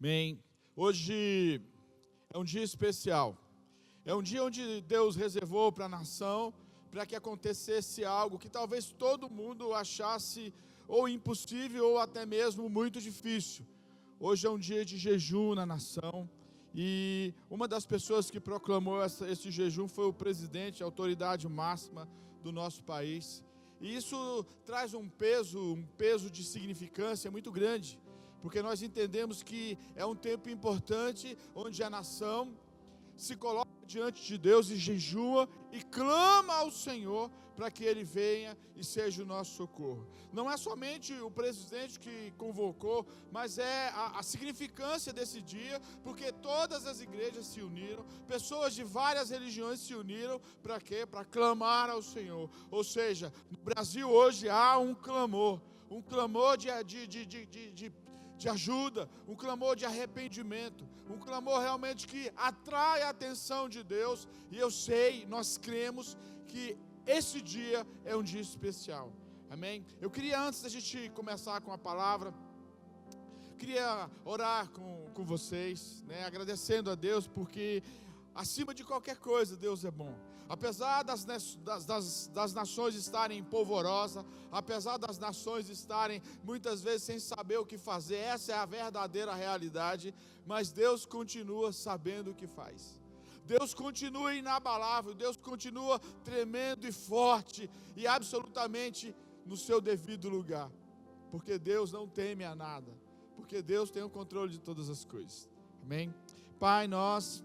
Amém. Hoje é um dia especial. É um dia onde Deus reservou para a nação, para que acontecesse algo que talvez todo mundo achasse ou impossível ou até mesmo muito difícil. Hoje é um dia de jejum na nação. E uma das pessoas que proclamou esse jejum foi o presidente, a autoridade máxima do nosso país. E isso traz um peso de significância muito grande, porque nós entendemos que é um tempo importante onde a nação se coloca diante de Deus e jejua e clama ao Senhor para que Ele venha e seja o nosso socorro. Não é somente o presidente que convocou, mas é a significância desse dia, porque todas as igrejas se uniram, pessoas de várias religiões se uniram, para quê? Para clamar ao Senhor. Ou seja, no Brasil hoje há um clamor de ajuda, um clamor de arrependimento, um clamor realmente que atrai a atenção de Deus. E eu sei, nós cremos que esse dia é um dia especial. Amém? Eu queria, antes da gente começar com a palavra, queria orar com vocês, né, agradecendo a Deus, porque acima de qualquer coisa, Deus é bom. Apesar das nações estarem polvorosas, apesar das nações estarem muitas vezes sem saber o que fazer, essa é a verdadeira realidade, mas Deus continua sabendo o que faz. Deus continua inabalável, Deus continua tremendo e forte e absolutamente no seu devido lugar, porque Deus não teme a nada, porque Deus tem o controle de todas as coisas. Amém? Pai, nós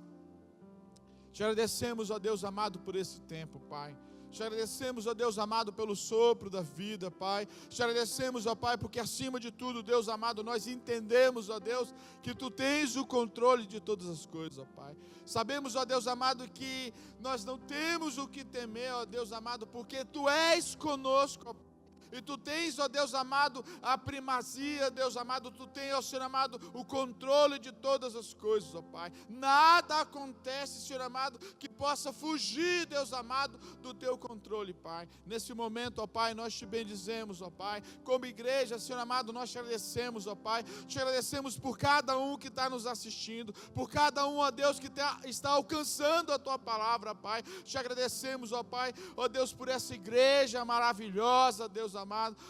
te agradecemos, ó Deus amado, por esse tempo, Pai. Te agradecemos, ó Deus amado, pelo sopro da vida, Pai. Te agradecemos, ó Pai, porque acima de tudo, Deus amado, nós entendemos, ó Deus, que Tu tens o controle de todas as coisas, ó Pai. Sabemos, ó Deus amado, que nós não temos o que temer, ó Deus amado, porque Tu és conosco, ó Pai. E Tu tens, ó Deus amado, a primazia, Deus amado, Tu tens, ó Senhor amado, o controle de todas as coisas, ó Pai. Nada acontece, Senhor amado, que possa fugir, Deus amado, do Teu controle, Pai. Nesse momento, ó Pai, nós Te bendizemos, ó Pai. Como igreja, Senhor amado, nós Te agradecemos, ó Pai. Te agradecemos por cada um que está nos assistindo, por cada um, ó Deus, que está alcançando a Tua palavra, Pai. Te agradecemos, ó Pai, ó Deus, por essa igreja maravilhosa, Deus amado.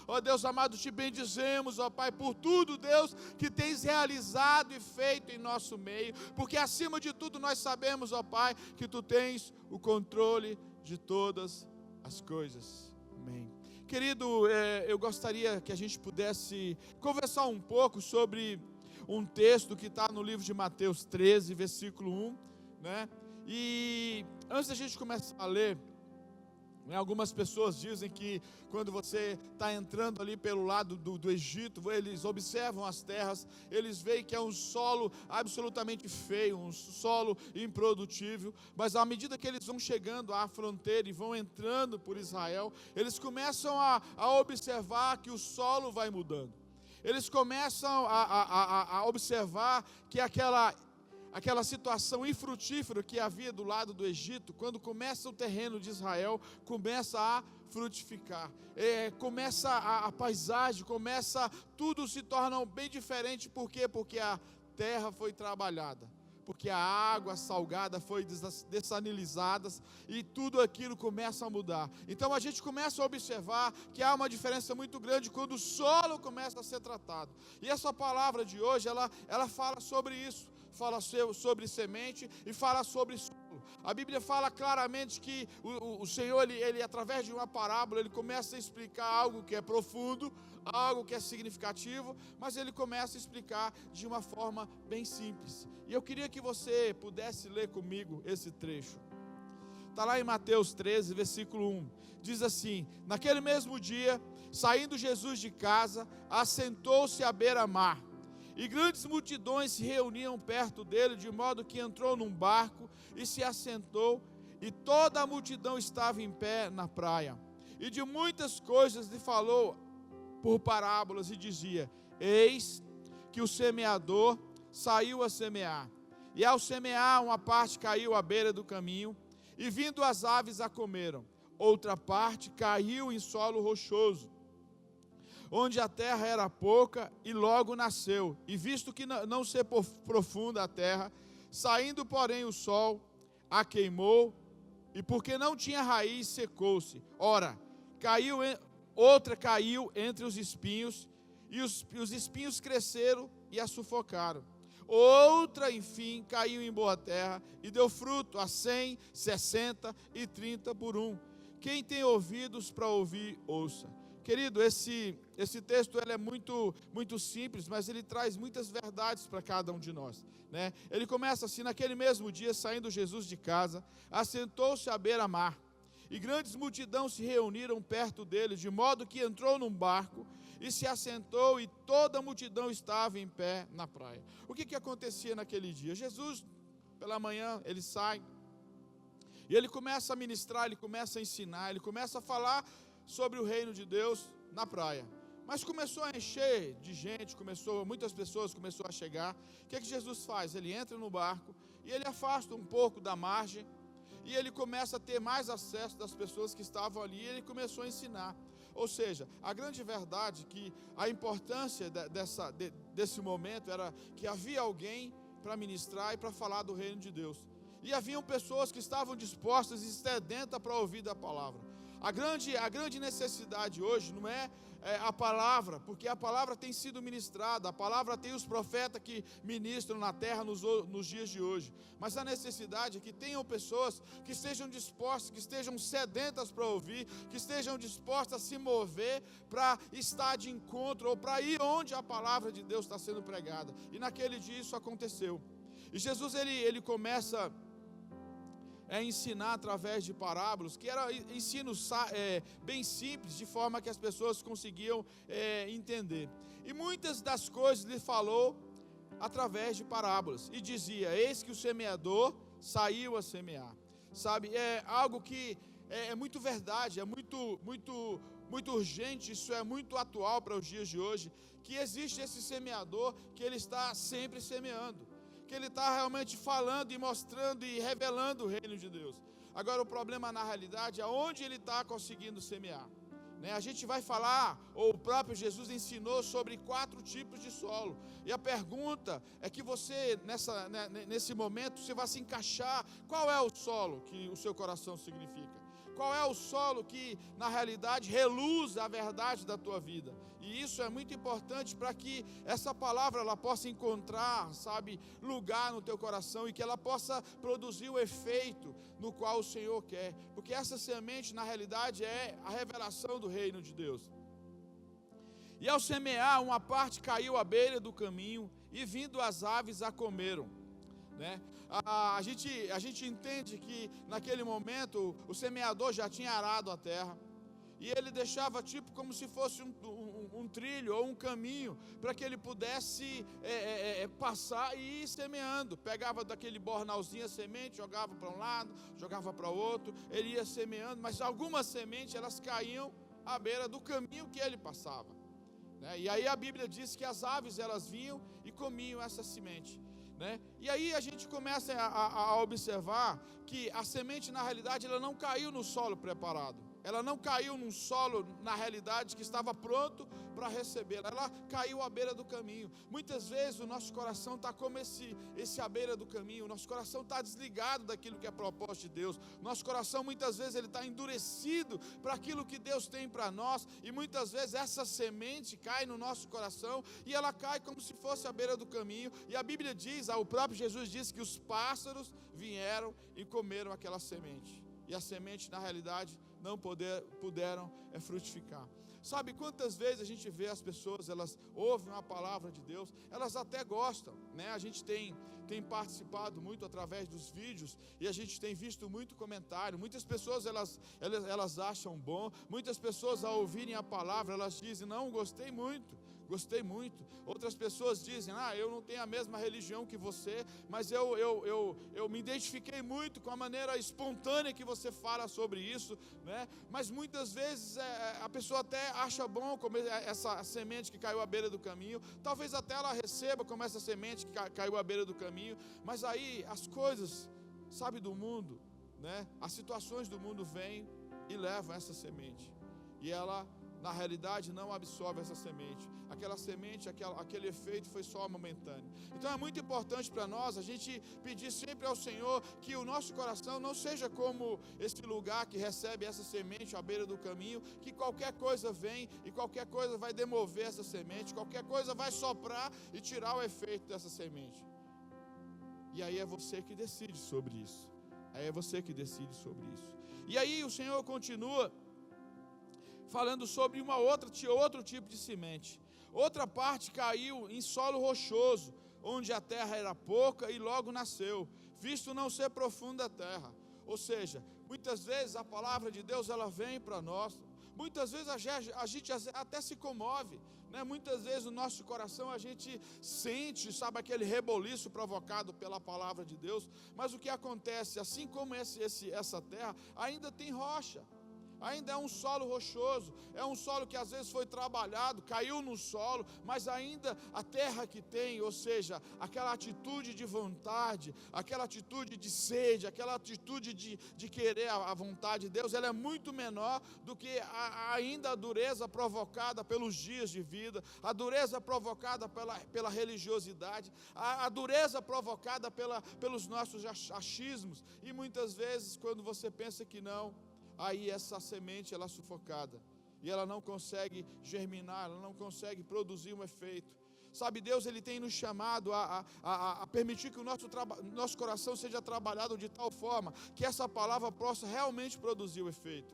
Ó Deus amado, Te bendizemos, ó Pai, por tudo, Deus, que tens realizado e feito em nosso meio, porque acima de tudo nós sabemos, ó Pai, que Tu tens o controle de todas as coisas. Amém. Querido, eu gostaria que a gente pudesse conversar um pouco sobre um texto que está no livro de Mateus 13, versículo 1, né? E antes da gente começar a ler, algumas pessoas dizem que quando você está entrando ali pelo lado do Egito, eles observam as terras, eles veem que é um solo absolutamente feio, um solo improdutível, mas à medida que eles vão chegando à fronteira e vão entrando por Israel, eles começam a observar que o solo vai mudando. Eles começam a observar que aquela situação infrutífera que havia do lado do Egito, quando começa o terreno de Israel, começa a frutificar, começa a paisagem, tudo se torna bem diferente. Por quê? Porque a terra foi trabalhada, porque a água salgada foi dessalinizada e tudo aquilo começa a mudar. Então a gente começa a observar que há uma diferença muito grande quando o solo começa a ser tratado. E essa palavra de hoje, ela fala sobre isso. Fala sobre semente e fala sobre solo. A Bíblia fala claramente que o Senhor, ele através de uma parábola, ele começa a explicar algo que é profundo, algo que é significativo, mas ele começa a explicar de uma forma bem simples. E eu queria que você pudesse ler comigo esse trecho. Está lá em Mateus 13, versículo 1. Diz assim: naquele mesmo dia, saindo Jesus de casa, assentou-se à beira-mar. E grandes multidões se reuniam perto dele, de modo que entrou num barco e se assentou, e toda a multidão estava em pé na praia. E de muitas coisas lhe falou por parábolas, e dizia: eis que o semeador saiu a semear. E ao semear, uma parte caiu à beira do caminho, e vindo as aves a comeram. Outra parte caiu em solo rochoso, onde a terra era pouca, e logo nasceu. E visto que não ser profunda a terra, saindo, porém, o sol, a queimou, e porque não tinha raiz, secou-se. Ora, outra caiu entre os espinhos, e os espinhos cresceram e a sufocaram. Outra, enfim, caiu em boa terra e deu fruto a 100, 60 e 30 por um. Quem tem ouvidos para ouvir, ouça. Querido, esse texto ele é muito simples, mas ele traz muitas verdades para cada um de nós, né? Ele começa assim: naquele mesmo dia, saindo Jesus de casa, assentou-se à beira-mar, e grandes multidões se reuniram perto dele, de modo que entrou num barco e se assentou, e toda a multidão estava em pé na praia. O que acontecia naquele dia? Jesus, pela manhã, ele sai, e ele começa a ministrar, ele começa a ensinar, ele começa a falar sobre o reino de Deus na praia. Mas começou a encher de gente, muitas pessoas começaram a chegar. O que Jesus faz? Ele entra no barco, e ele afasta um pouco da margem, e ele começa a ter mais acesso das pessoas que estavam ali, e ele começou a ensinar. Ou seja, a grande verdade é que a importância desse momento era que havia alguém para ministrar e para falar do reino de Deus. E haviam pessoas que estavam dispostas e sedentas para ouvir da palavra. A grande necessidade hoje não é a palavra, porque a palavra tem sido ministrada, a palavra tem os profetas que ministram na terra nos dias de hoje. Mas a necessidade é que tenham pessoas que estejam dispostas, que estejam sedentas para ouvir, que estejam dispostas a se mover para estar de encontro, ou para ir onde a palavra de Deus está sendo pregada. E naquele dia isso aconteceu. E Jesus ele começa a ensinar através de parábolas, que eram ensinos bem simples, de forma que as pessoas conseguiam entender. E muitas das coisas ele falou através de parábolas, e dizia: eis que o semeador saiu a semear. Sabe, é algo que é muito verdade, é muito urgente, isso é muito atual para os dias de hoje, que existe esse semeador que ele está sempre semeando, que ele está realmente falando e mostrando e revelando o reino de Deus. Agora, o problema na realidade é onde ele está conseguindo semear, né? A gente vai falar, ou o próprio Jesus ensinou sobre 4 tipos de solo, e a pergunta é que você, nesse momento, você vai se encaixar. Qual é o solo que o seu coração significa? Qual é o solo que, na realidade, reluz a verdade da tua vida? E isso é muito importante para que essa palavra ela possa encontrar, sabe, lugar no teu coração, e que ela possa produzir o efeito no qual o Senhor quer. Porque essa semente, na realidade, é a revelação do reino de Deus. E ao semear, uma parte caiu à beira do caminho, e vindo as aves a comeram, né? A gente entende que naquele momento o semeador já tinha arado a terra, e ele deixava tipo como se fosse um trilho ou um caminho para que ele pudesse passar e ir semeando. Pegava daquele bornalzinho a semente, jogava para um lado, jogava para o outro, ele ia semeando, mas algumas sementes elas caíam à beira do caminho que ele passava, né? E aí a Bíblia diz que as aves elas vinham e comiam essa semente, né? E aí a gente começa a observar que a semente, na realidade, ela não caiu no solo preparado, ela não caiu num solo, na realidade, que estava pronto para recebê-la, ela caiu à beira do caminho. Muitas vezes o nosso coração está como esse à beira do caminho, o nosso coração está desligado daquilo que é propósito de Deus, nosso coração muitas vezes ele está endurecido para aquilo que Deus tem para nós, e muitas vezes essa semente cai no nosso coração, e ela cai como se fosse à beira do caminho, e a Bíblia diz, o próprio Jesus disse que os pássaros vieram e comeram aquela semente, e a semente, na realidade, não puderam frutificar. Sabe quantas vezes a gente vê as pessoas, elas ouvem uma palavra de Deus, elas até gostam, né? A gente tem participado muito através dos vídeos, e a gente tem visto muito comentário. Muitas pessoas elas acham bom, muitas pessoas ao ouvirem a palavra, elas dizem: não, gostei muito. Outras pessoas dizem: eu não tenho a mesma religião que você, mas eu me identifiquei muito com a maneira espontânea que você fala sobre isso, né? Mas muitas vezes a pessoa até acha bom como essa semente que caiu à beira do caminho, talvez até ela receba como essa semente que caiu à beira do caminho, mas aí as coisas, sabe, do mundo, né? As situações do mundo vêm e levam essa semente, e ela, na realidade não absorve essa semente. Aquela semente, aquele efeito foi só momentâneo. Então é muito importante para nós a gente pedir sempre ao Senhor que o nosso coração não seja como esse lugar que recebe essa semente à beira do caminho, que qualquer coisa vem e qualquer coisa vai demover essa semente, qualquer coisa vai soprar e tirar o efeito dessa semente. E aí é você que decide sobre isso. Aí é você que decide sobre isso. E aí o Senhor continua falando sobre outro tipo de semente. Outra parte caiu em solo rochoso, onde a terra era pouca e logo nasceu, visto não ser profunda a terra. Ou seja, muitas vezes a palavra de Deus ela vem para nós. Muitas vezes a gente até se comove, né? Muitas vezes no nosso coração a gente sente, sabe, aquele reboliço provocado pela palavra de Deus. Mas o que acontece, assim como essa terra, ainda tem rocha. Ainda é um solo rochoso, é um solo que às vezes foi trabalhado, caiu no solo, mas ainda a terra que tem, ou seja, aquela atitude de vontade, aquela atitude de sede, aquela atitude de querer a vontade de Deus, ela é muito menor do que ainda a dureza provocada pelos dias de vida, a dureza provocada pela religiosidade, a dureza provocada pelos nossos achismos, e muitas vezes quando você pensa que não, aí essa semente ela é sufocada, e ela não consegue germinar, ela não consegue produzir um efeito. Sabe, Deus ele tem nos chamado a permitir que o nosso coração seja trabalhado de tal forma que essa palavra possa realmente produzir o efeito,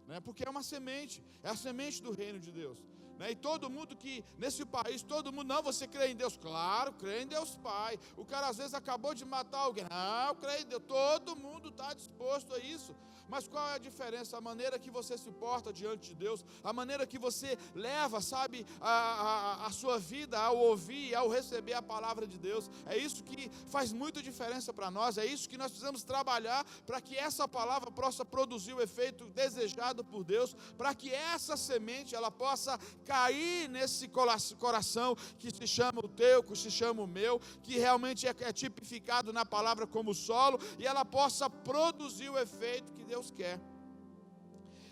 né? Porque é uma semente, é a semente do reino de Deus, né? E todo mundo que, nesse país, todo mundo, não, você crê em Deus? Claro, crê em Deus Pai. O cara às vezes acabou de matar alguém, não, crê em Deus, todo mundo está disposto a isso. Mas qual é a diferença? A maneira que você se porta diante de Deus, a maneira que você leva, sabe, a sua vida ao ouvir e ao receber a palavra de Deus. É isso que faz muita diferença para nós, é isso que nós precisamos trabalhar para que essa palavra possa produzir o efeito desejado por Deus, para que essa semente ela possa cair nesse coração que se chama o teu, que se chama o meu, que realmente é tipificado na palavra como solo, e ela possa produzir o efeito que Deus quer.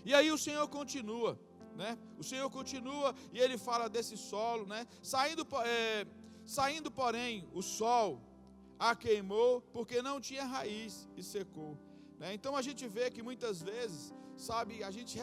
E aí o Senhor continua, né? O Senhor continua e ele fala desse solo, né? Saindo, porém, o sol a queimou, porque não tinha raiz e secou, né? Então a gente vê que muitas vezes, sabe, a gente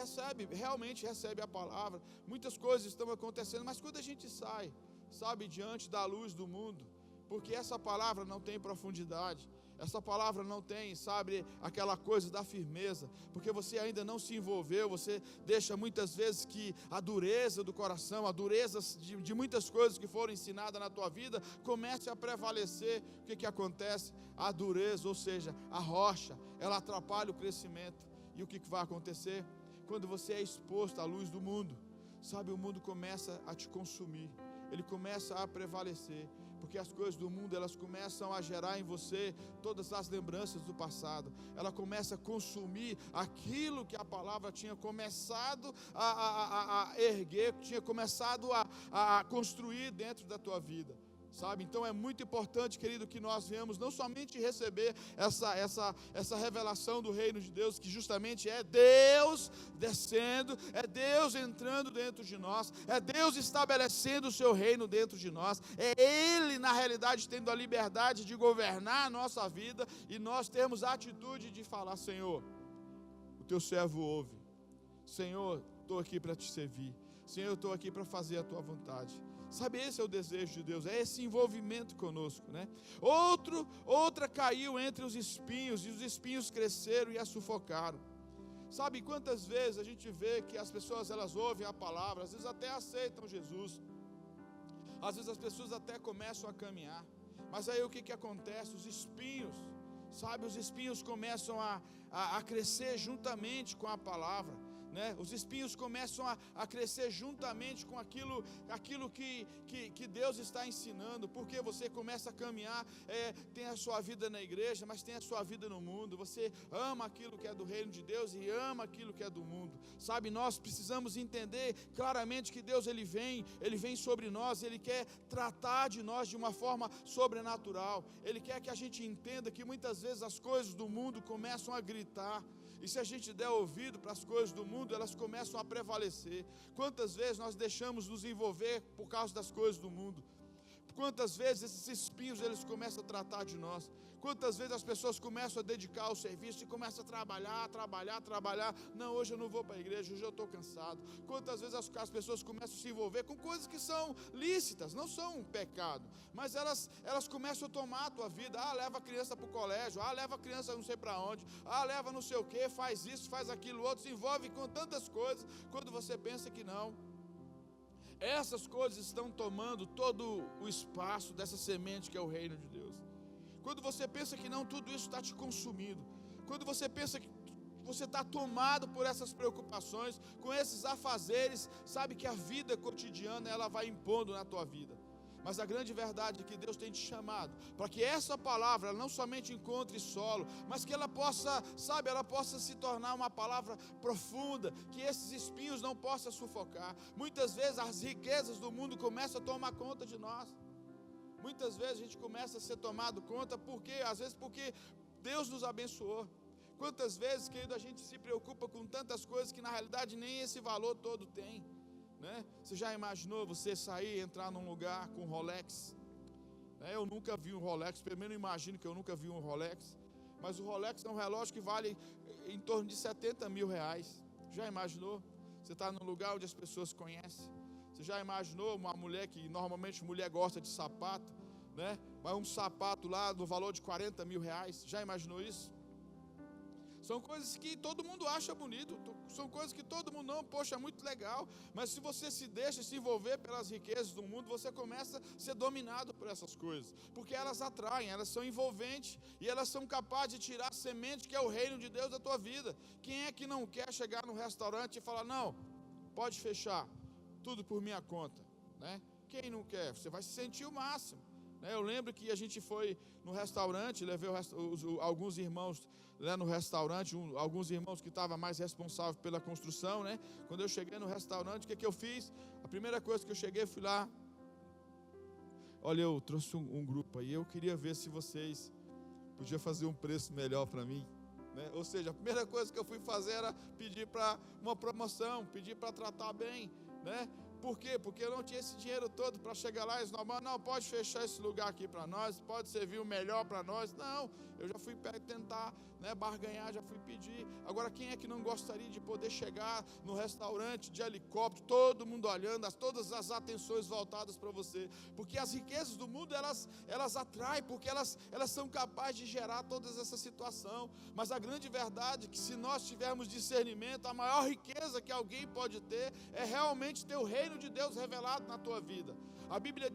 realmente recebe a palavra, muitas coisas estão acontecendo, mas quando a gente sai, sabe, diante da luz do mundo, porque essa palavra não tem profundidade, essa palavra não tem, sabe, aquela coisa da firmeza, porque você ainda não se envolveu, você deixa muitas vezes que a dureza do coração, a dureza de muitas coisas que foram ensinadas na tua vida, comece a prevalecer. O que acontece? A dureza, ou seja, a rocha, ela atrapalha o crescimento. E o que vai acontecer? Quando você é exposto à luz do mundo, sabe, o mundo começa a te consumir, ele começa a prevalecer, porque as coisas do mundo, elas começam a gerar em você todas as lembranças do passado, ela começa a consumir aquilo que a palavra tinha começado a erguer, tinha começado a construir dentro da tua vida, sabe? Então é muito importante, querido, que nós venhamos não somente receber essa revelação do reino de Deus, que justamente é Deus descendo, é Deus entrando dentro de nós, é Deus estabelecendo o seu reino dentro de nós, é Ele na realidade tendo a liberdade de governar a nossa vida, e nós temos a atitude de falar: Senhor, o teu servo ouve, Senhor, estou aqui para te servir, Senhor, eu estou aqui para fazer a tua vontade. Sabe, esse é o desejo de Deus, é esse envolvimento conosco, né? Outra caiu entre os espinhos, e os espinhos cresceram e a sufocaram. Sabe quantas vezes a gente vê que as pessoas elas ouvem a palavra, às vezes até aceitam Jesus, às vezes as pessoas até começam a caminhar, mas aí o que acontece? Os espinhos, sabe, os espinhos começam a crescer juntamente com a palavra, né? Os espinhos começam a crescer juntamente com aquilo que Deus está ensinando, porque você começa a caminhar, tem a sua vida na igreja, mas tem a sua vida no mundo, você ama aquilo que é do reino de Deus e ama aquilo que é do mundo, sabe? Nós precisamos entender claramente que Deus ele vem sobre nós, Ele quer tratar de nós de uma forma sobrenatural, Ele quer que a gente entenda que muitas vezes as coisas do mundo começam a gritar, e se a gente der ouvido para as coisas do mundo, mundo, elas começam a prevalecer. Quantas vezes nós deixamos nos envolver por causa das coisas do mundo? Quantas vezes esses espinhos eles começam a tratar de nós? Quantas vezes as pessoas começam a dedicar ao serviço e começam a trabalhar. Não, hoje eu não vou para a igreja, hoje eu estou cansado. Quantas vezes as pessoas começam a se envolver com coisas que são lícitas, não são um pecado, mas elas começam a tomar a tua vida. Leva a criança para o colégio, leva a criança não sei para onde, leva não sei o que, faz isso, faz aquilo outro, se envolve com tantas coisas, quando você pensa que não. Essas coisas estão tomando todo o espaço dessa semente que é o reino de Deus. Quando você pensa que não, tudo isso está te consumindo. Quando você pensa que você está tomado por essas preocupações, com esses afazeres, sabe que a vida cotidiana ela vai impondo na tua vida. Mas a grande verdade é que Deus tem te chamado para que essa palavra não somente encontre solo, mas que ela possa, ela possa se tornar uma palavra profunda, que esses espinhos não possam sufocar. Muitas vezes as riquezas do mundo começam a tomar conta de nós. Muitas vezes a gente começa a ser tomado conta, às vezes porque Deus nos abençoou. Quantas vezes, querido, a gente se preocupa com tantas coisas que na realidade nem esse valor todo tem. Né? Você já imaginou você sair e entrar num lugar com Rolex? Eu nunca vi um Rolex, primeiro imagino que eu nunca vi um Rolex, mas o Rolex é um relógio que vale em torno de 70 mil reais. Já imaginou? Você está num lugar onde as pessoas conhecem. Você já imaginou uma mulher que normalmente mulher gosta de sapato, né? Mas um sapato lá no valor de 40 mil reais? Já imaginou isso? São coisas que todo mundo acha bonito, são coisas que todo mundo não, poxa, é muito legal, mas se você se deixa se envolver pelas riquezas do mundo, você começa a ser dominado por essas coisas, porque elas atraem, elas são envolventes, e elas são capazes de tirar a semente que é o reino de Deus da tua vida. Quem é que não quer chegar no restaurante e falar, não, pode fechar, tudo por minha conta, né? Quem não quer? Você vai se sentir o máximo. Eu lembro que a gente foi no restaurante, levei alguns irmãos lá no restaurante, alguns irmãos que estavam mais responsáveis pela construção, né? Quando eu cheguei no restaurante, o que eu fiz? A primeira coisa que eu cheguei, fui lá, olha, eu trouxe um grupo aí, eu queria ver se vocês podiam fazer um preço melhor para mim, né? Ou seja, a primeira coisa que eu fui fazer era pedir para uma promoção, pedir para tratar bem, né? Por quê? Porque eu não tinha esse dinheiro todo para chegar lá e dizer, não, pode fechar esse lugar aqui para nós, pode servir o melhor para nós. Não, eu já fui tentar, barganhar, já fui pedir. Agora, quem é que não gostaria de poder chegar no restaurante de helicóptero, todo mundo olhando, todas as atenções voltadas para você? Porque as riquezas do mundo, elas atraem, porque elas são capazes de gerar toda essa situação. Mas a grande verdade é que se nós tivermos discernimento, a maior riqueza que alguém pode ter é realmente ter o reino de Deus revelado na tua vida. A Bíblia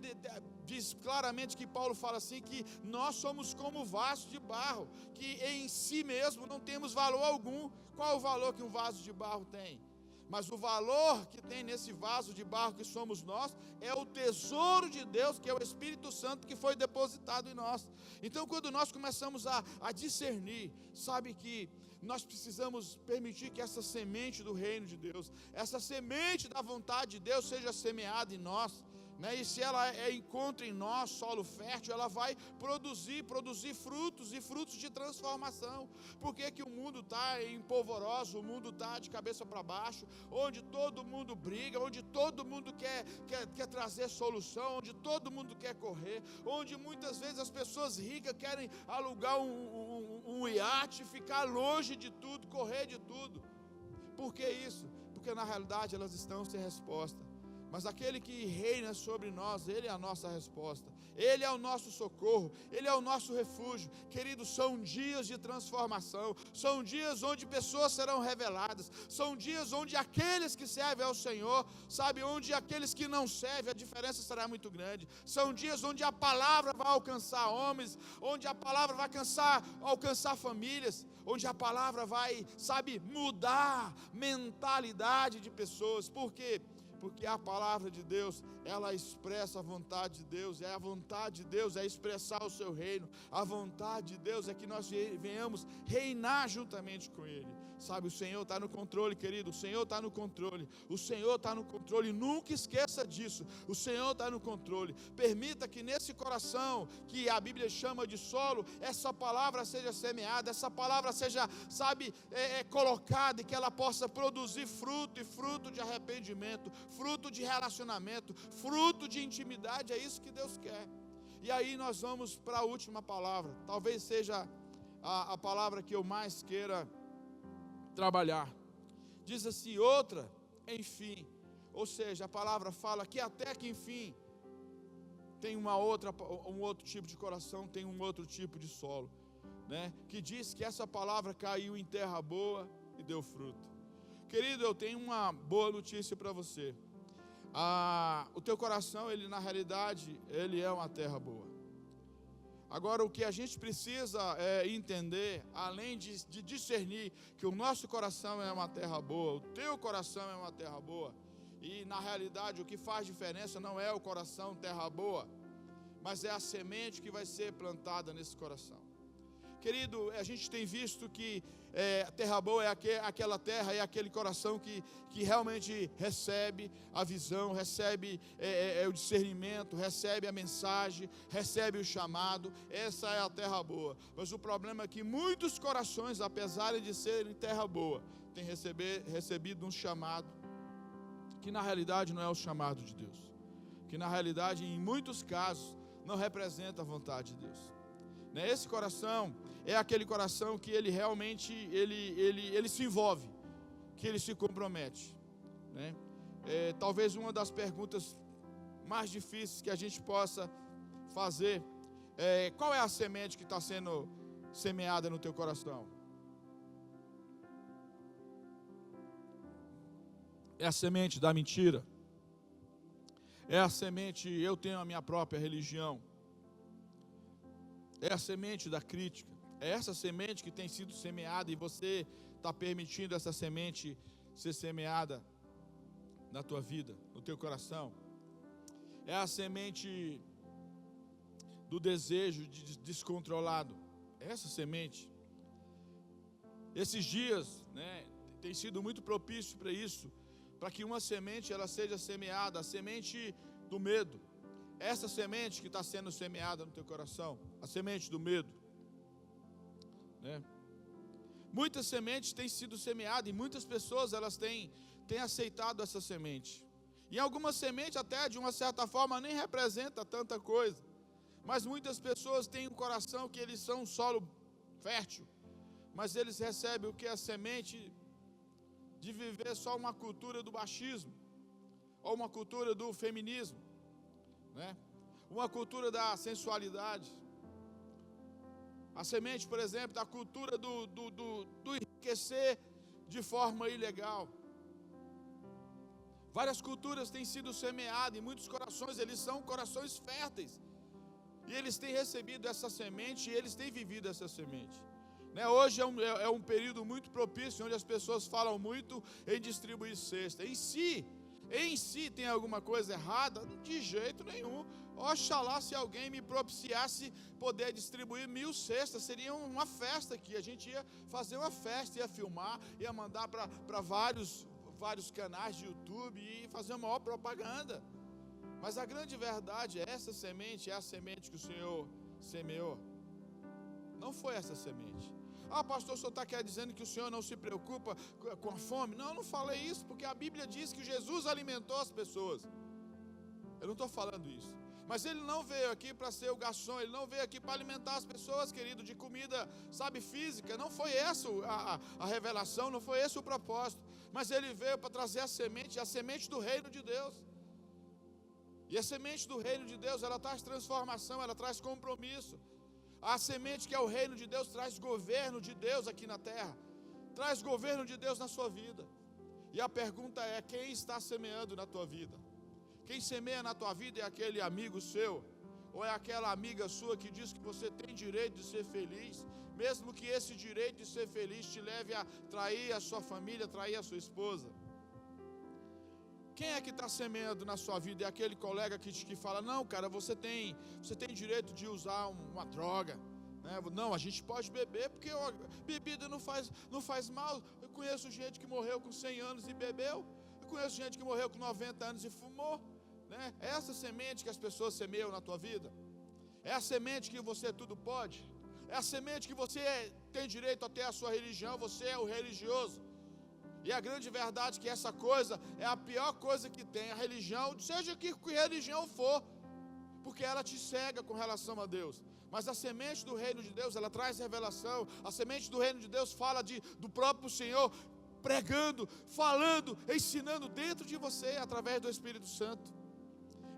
diz claramente que Paulo fala assim, que nós somos como vaso de barro, que em si mesmo não temos valor algum. Qual o valor que um vaso de barro tem? Mas o valor que tem nesse vaso de barro que somos nós, é o tesouro de Deus, que é o Espírito Santo que foi depositado em nós. Então quando nós começamos a discernir, sabe que nós precisamos permitir que essa semente do reino de Deus, essa semente da vontade de Deus seja semeada em nós, né? E se ela encontra em nós solo fértil, ela vai produzir frutos e frutos de transformação. Por que o mundo está em polvorosa, o mundo está de cabeça para baixo, onde todo mundo briga, onde todo mundo quer trazer solução, onde todo mundo quer correr, onde muitas vezes as pessoas ricas querem alugar um iate, ficar longe de tudo, correr de tudo? Por que isso? Porque na realidade elas estão sem resposta. Mas aquele que reina sobre nós, Ele é a nossa resposta, Ele é o nosso socorro, Ele é o nosso refúgio. Queridos, são dias de transformação, são dias onde pessoas serão reveladas, são dias onde aqueles que servem ao Senhor, sabe, onde aqueles que não servem, a diferença será muito grande. São dias onde a palavra vai alcançar homens, onde a palavra vai alcançar famílias, onde a palavra vai, sabe, mudar mentalidade de pessoas. Por quê? Porque a palavra de Deus, ela expressa a vontade de Deus. A vontade de Deus é expressar o seu reino. A vontade de Deus é que nós venhamos reinar juntamente com Ele. Sabe, o Senhor está no controle, querido. O Senhor está no controle. O Senhor está no controle. Nunca esqueça disso. O Senhor está no controle. Permita que nesse coração, que a Bíblia chama de solo, essa palavra seja semeada, essa palavra seja, sabe, colocada, e que ela possa produzir fruto, e fruto de arrependimento, fruto de relacionamento, fruto de intimidade. É isso que Deus quer. E aí nós vamos para a última palavra. Talvez seja a palavra que eu mais queira trabalhar. Diz assim: outra, enfim. Ou seja, a palavra fala que até que enfim tem um outro tipo de coração, tem um outro tipo de solo, né? Que diz que essa palavra caiu em terra boa e deu fruto. Querido, eu tenho uma boa notícia para você. O teu coração, ele na realidade, ele é uma terra boa. Agora, o que a gente precisa entender, além de discernir que o nosso coração é uma terra boa, o teu coração é uma terra boa, e na realidade o que faz diferença não é o coração terra boa, mas é a semente que vai ser plantada nesse coração. Querido, a gente tem visto que terra boa é aquela terra, é aquele coração que realmente recebe a visão, recebe o discernimento, recebe a mensagem, recebe o chamado. Essa é a terra boa. Mas o problema é que muitos corações, apesar de serem terra boa, têm recebido um chamado que na realidade não é o chamado de Deus, que na realidade, em muitos casos, não representa a vontade de Deus. Esse coração é aquele coração que ele realmente ele se envolve, que ele se compromete, né? Talvez uma das perguntas mais difíceis que a gente possa fazer é: qual é a semente que está sendo semeada no teu coração? É a semente da mentira? É a semente, eu tenho a minha própria religião? É a semente da crítica? É essa semente que tem sido semeada e você está permitindo essa semente ser semeada na tua vida, no teu coração? É a semente do desejo descontrolado? É essa semente? Esses dias, né, tem sido muito propício para isso, para que uma semente ela seja semeada, a semente do medo. Essa semente que está sendo semeada no teu coração, a semente do medo, né? Muitas sementes têm sido semeadas e muitas pessoas elas têm aceitado essa semente. E algumas sementes até de uma certa forma nem representa tanta coisa, mas muitas pessoas têm um coração que eles são um solo fértil, mas eles recebem o que é a semente de viver só uma cultura do machismo, ou uma cultura do feminismo, né? Uma cultura da sensualidade. A semente, por exemplo, da cultura do enriquecer de forma ilegal. Várias culturas têm sido semeadas, e muitos corações, eles são corações férteis, e eles têm recebido essa semente, e eles têm vivido essa semente, né? Hoje é um período muito propício, onde as pessoas falam muito em distribuir cesta. Em si tem alguma coisa errada? De jeito nenhum. Oxalá se alguém me propiciasse poder distribuir 1000 cestas, seria uma festa aqui. A gente ia fazer uma festa, ia filmar, ia mandar para vários canais de YouTube e fazer uma maior propaganda. Mas a grande verdade é: essa semente é a semente que o Senhor semeou. Não foi essa semente. Pastor, o senhor está dizendo que o Senhor não se preocupa com a fome? Não falei isso, porque a Bíblia diz que Jesus alimentou as pessoas. Eu não estou falando isso. Mas Ele não veio aqui para ser o garçom, Ele não veio aqui para alimentar as pessoas, querido, de comida, sabe, física. Não foi essa a revelação, não foi esse o propósito. Mas Ele veio para trazer a semente do reino de Deus. E a semente do reino de Deus, ela traz transformação, ela traz compromisso. A semente que é o reino de Deus traz governo de Deus aqui na terra, traz governo de Deus na sua vida. E a pergunta é: quem está semeando na tua vida? Quem semeia na tua vida é aquele amigo seu, ou é aquela amiga sua que diz que você tem direito de ser feliz, mesmo que esse direito de ser feliz te leve a trair a sua família, trair a sua esposa? Quem é que está semeando na sua vida? É aquele colega que fala, não, cara, você tem direito de usar uma droga, né? Não, a gente pode beber, porque bebida não faz mal. Eu conheço gente que morreu com 100 anos e bebeu. Eu conheço gente que morreu com 90 anos e fumou, né? É essa semente que as pessoas semeiam na tua vida? É a semente que você tudo pode? É a semente que você tem direito a ter a sua religião, você é o religioso. E a grande verdade é que essa coisa é a pior coisa que tem, a religião, seja que religião for, porque ela te cega com relação a Deus. Mas a semente do reino de Deus, ela traz revelação. A semente do reino de Deus fala do próprio Senhor, pregando, falando, ensinando dentro de você, através do Espírito Santo.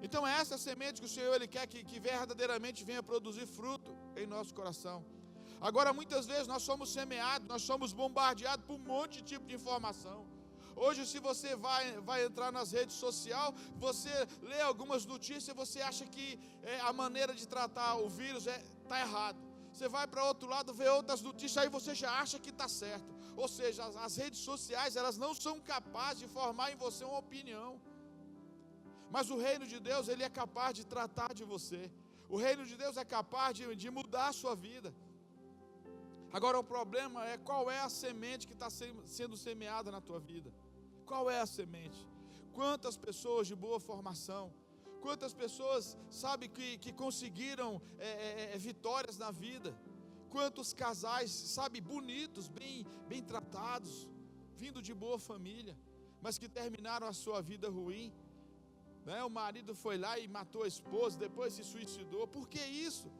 Então é essa semente que o Senhor Ele quer que verdadeiramente venha produzir fruto em nosso coração. Agora, muitas vezes nós somos semeados, nós somos bombardeados por um monte de tipo de informação. Hoje, se você vai entrar nas redes sociais, você lê algumas notícias, você acha que a maneira de tratar o vírus está errado. Você vai para outro lado, vê outras notícias, aí você já acha que está certo. Ou seja, as redes sociais, elas não são capazes de formar em você uma opinião. Mas o reino de Deus, ele é capaz de tratar de você. O reino de Deus é capaz de mudar a sua vida. Agora o problema é qual é a semente que está sendo semeada na tua vida. Qual é a semente? Quantas pessoas de boa formação, quantas pessoas, sabe, que conseguiram vitórias na vida, quantos casais, sabe, bonitos, bem tratados, vindo de boa família, mas que terminaram a sua vida ruim, né? O marido foi lá e matou a esposa, depois se suicidou. Por que isso?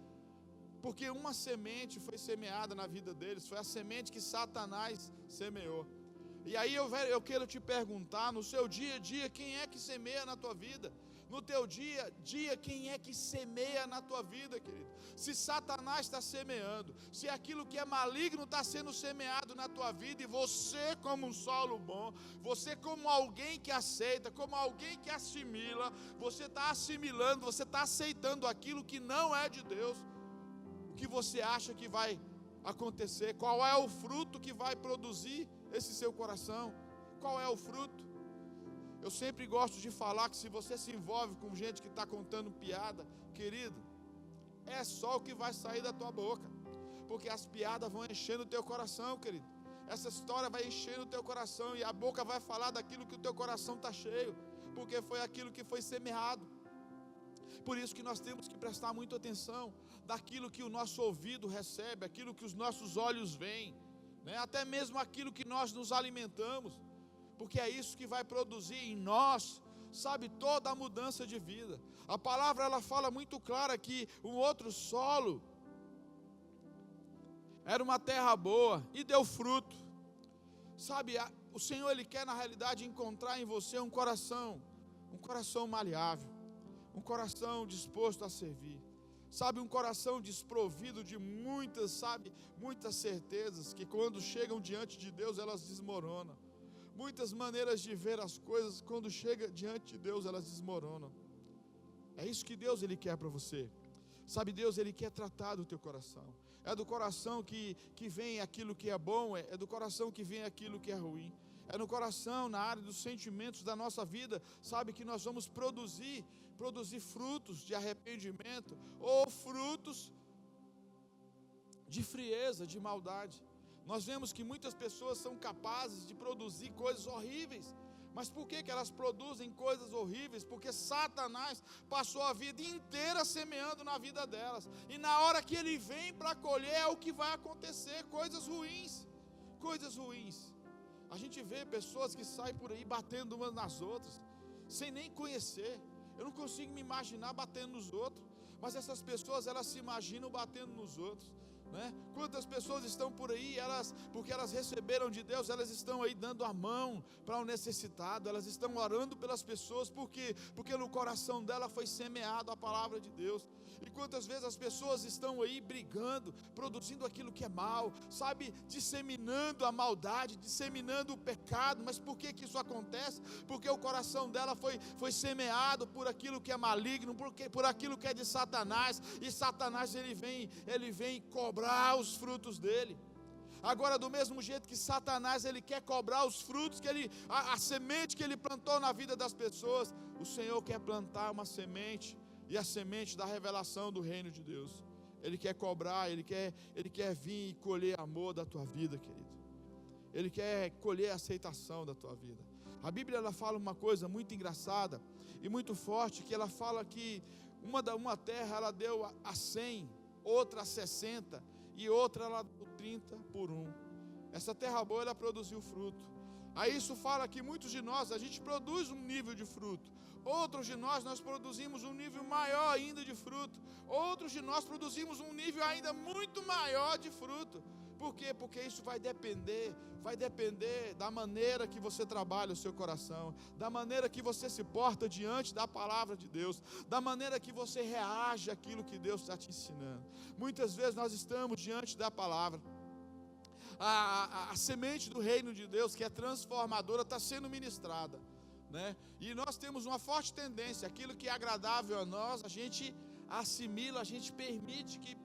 Porque uma semente foi semeada na vida deles, foi a semente que Satanás semeou. E aí eu quero te perguntar, no seu dia a dia, quem é que semeia na tua vida? No teu dia a dia, quem é que semeia na tua vida, querido? Se Satanás está semeando, se aquilo que é maligno está sendo semeado na tua vida, e você como um solo bom, você como alguém que aceita, como alguém que assimila, você está assimilando, você está aceitando aquilo que não é de Deus. O que você acha que vai acontecer? Qual é o fruto que vai produzir esse seu coração? Qual é o fruto? Eu sempre gosto de falar que se você se envolve com gente que está contando piada, querido, é só o que vai sair da tua boca, porque as piadas vão enchendo o teu coração, querido. Essa história vai enchendo o teu coração e a boca vai falar daquilo que o teu coração está cheio, porque foi aquilo que foi semeado. Por isso que nós temos que prestar muita atenção daquilo que o nosso ouvido recebe, aquilo que os nossos olhos veem, né? Até mesmo aquilo que nós nos alimentamos, porque é isso que vai produzir em nós, sabe, toda a mudança de vida. A palavra ela fala muito clara que um outro solo era uma terra boa e deu fruto. Sabe, o Senhor ele quer na realidade encontrar em você um coração maleável, um coração disposto a servir. Sabe, um coração desprovido de muitas certezas que quando chegam diante de Deus elas desmoronam. Muitas maneiras de ver as coisas, quando chega diante de Deus, elas desmoronam. É isso que Deus ele quer para você. Sabe, Deus ele quer tratar do teu coração. É do coração que vem aquilo que é bom, é do coração que vem aquilo que é ruim. É no coração, na área dos sentimentos da nossa vida, sabe, que nós vamos produzir frutos de arrependimento ou frutos de frieza, de maldade. Nós vemos que muitas pessoas são capazes de produzir coisas horríveis. Mas por que elas produzem coisas horríveis? Porque Satanás passou a vida inteira semeando na vida delas. E na hora que ele vem para colher é o que vai acontecer, coisas ruins. Coisas ruins. A gente vê pessoas que saem por aí batendo umas nas outras, sem nem conhecer. Eu não consigo me imaginar batendo nos outros, mas essas pessoas elas se imaginam batendo nos outros, né? Quantas pessoas estão por aí, porque elas receberam de Deus, elas estão aí dando a mão para o necessitado, elas estão orando pelas pessoas, porque no coração dela foi semeado a palavra de Deus. E quantas vezes as pessoas estão aí brigando, produzindo aquilo que é mal, sabe, disseminando a maldade, disseminando o pecado. Mas por que isso acontece? Porque o coração dela foi semeado por aquilo que é maligno, por aquilo que é de Satanás, e Satanás ele vem cobrar os frutos dele. Agora, do mesmo jeito que Satanás, ele quer cobrar os frutos, a semente que ele plantou na vida das pessoas, o Senhor quer plantar uma semente, e a semente da revelação do reino de Deus. Ele quer cobrar, Ele quer vir e colher amor da tua vida, querido. Ele quer colher a aceitação da tua vida. A Bíblia, ela fala uma coisa muito engraçada e muito forte, que ela fala que uma terra ela deu a 100, outra a 60 e outra ela deu 30 por 1. Essa terra boa, ela produziu fruto. Aí isso fala que muitos de nós, a gente produz um nível de fruto. Outros de nós produzimos um nível maior ainda de fruto. Outros de nós produzimos um nível ainda muito maior de fruto. Por quê? Porque isso vai depender da maneira que você trabalha o seu coração, da maneira que você se porta diante da palavra de Deus, da maneira que você reage àquilo que Deus está te ensinando. Muitas vezes nós estamos diante da palavra. A semente do reino de Deus, que é transformadora, está sendo ministrada, né? E nós temos uma forte tendência, aquilo que é agradável a nós, a gente assimila, a gente permite que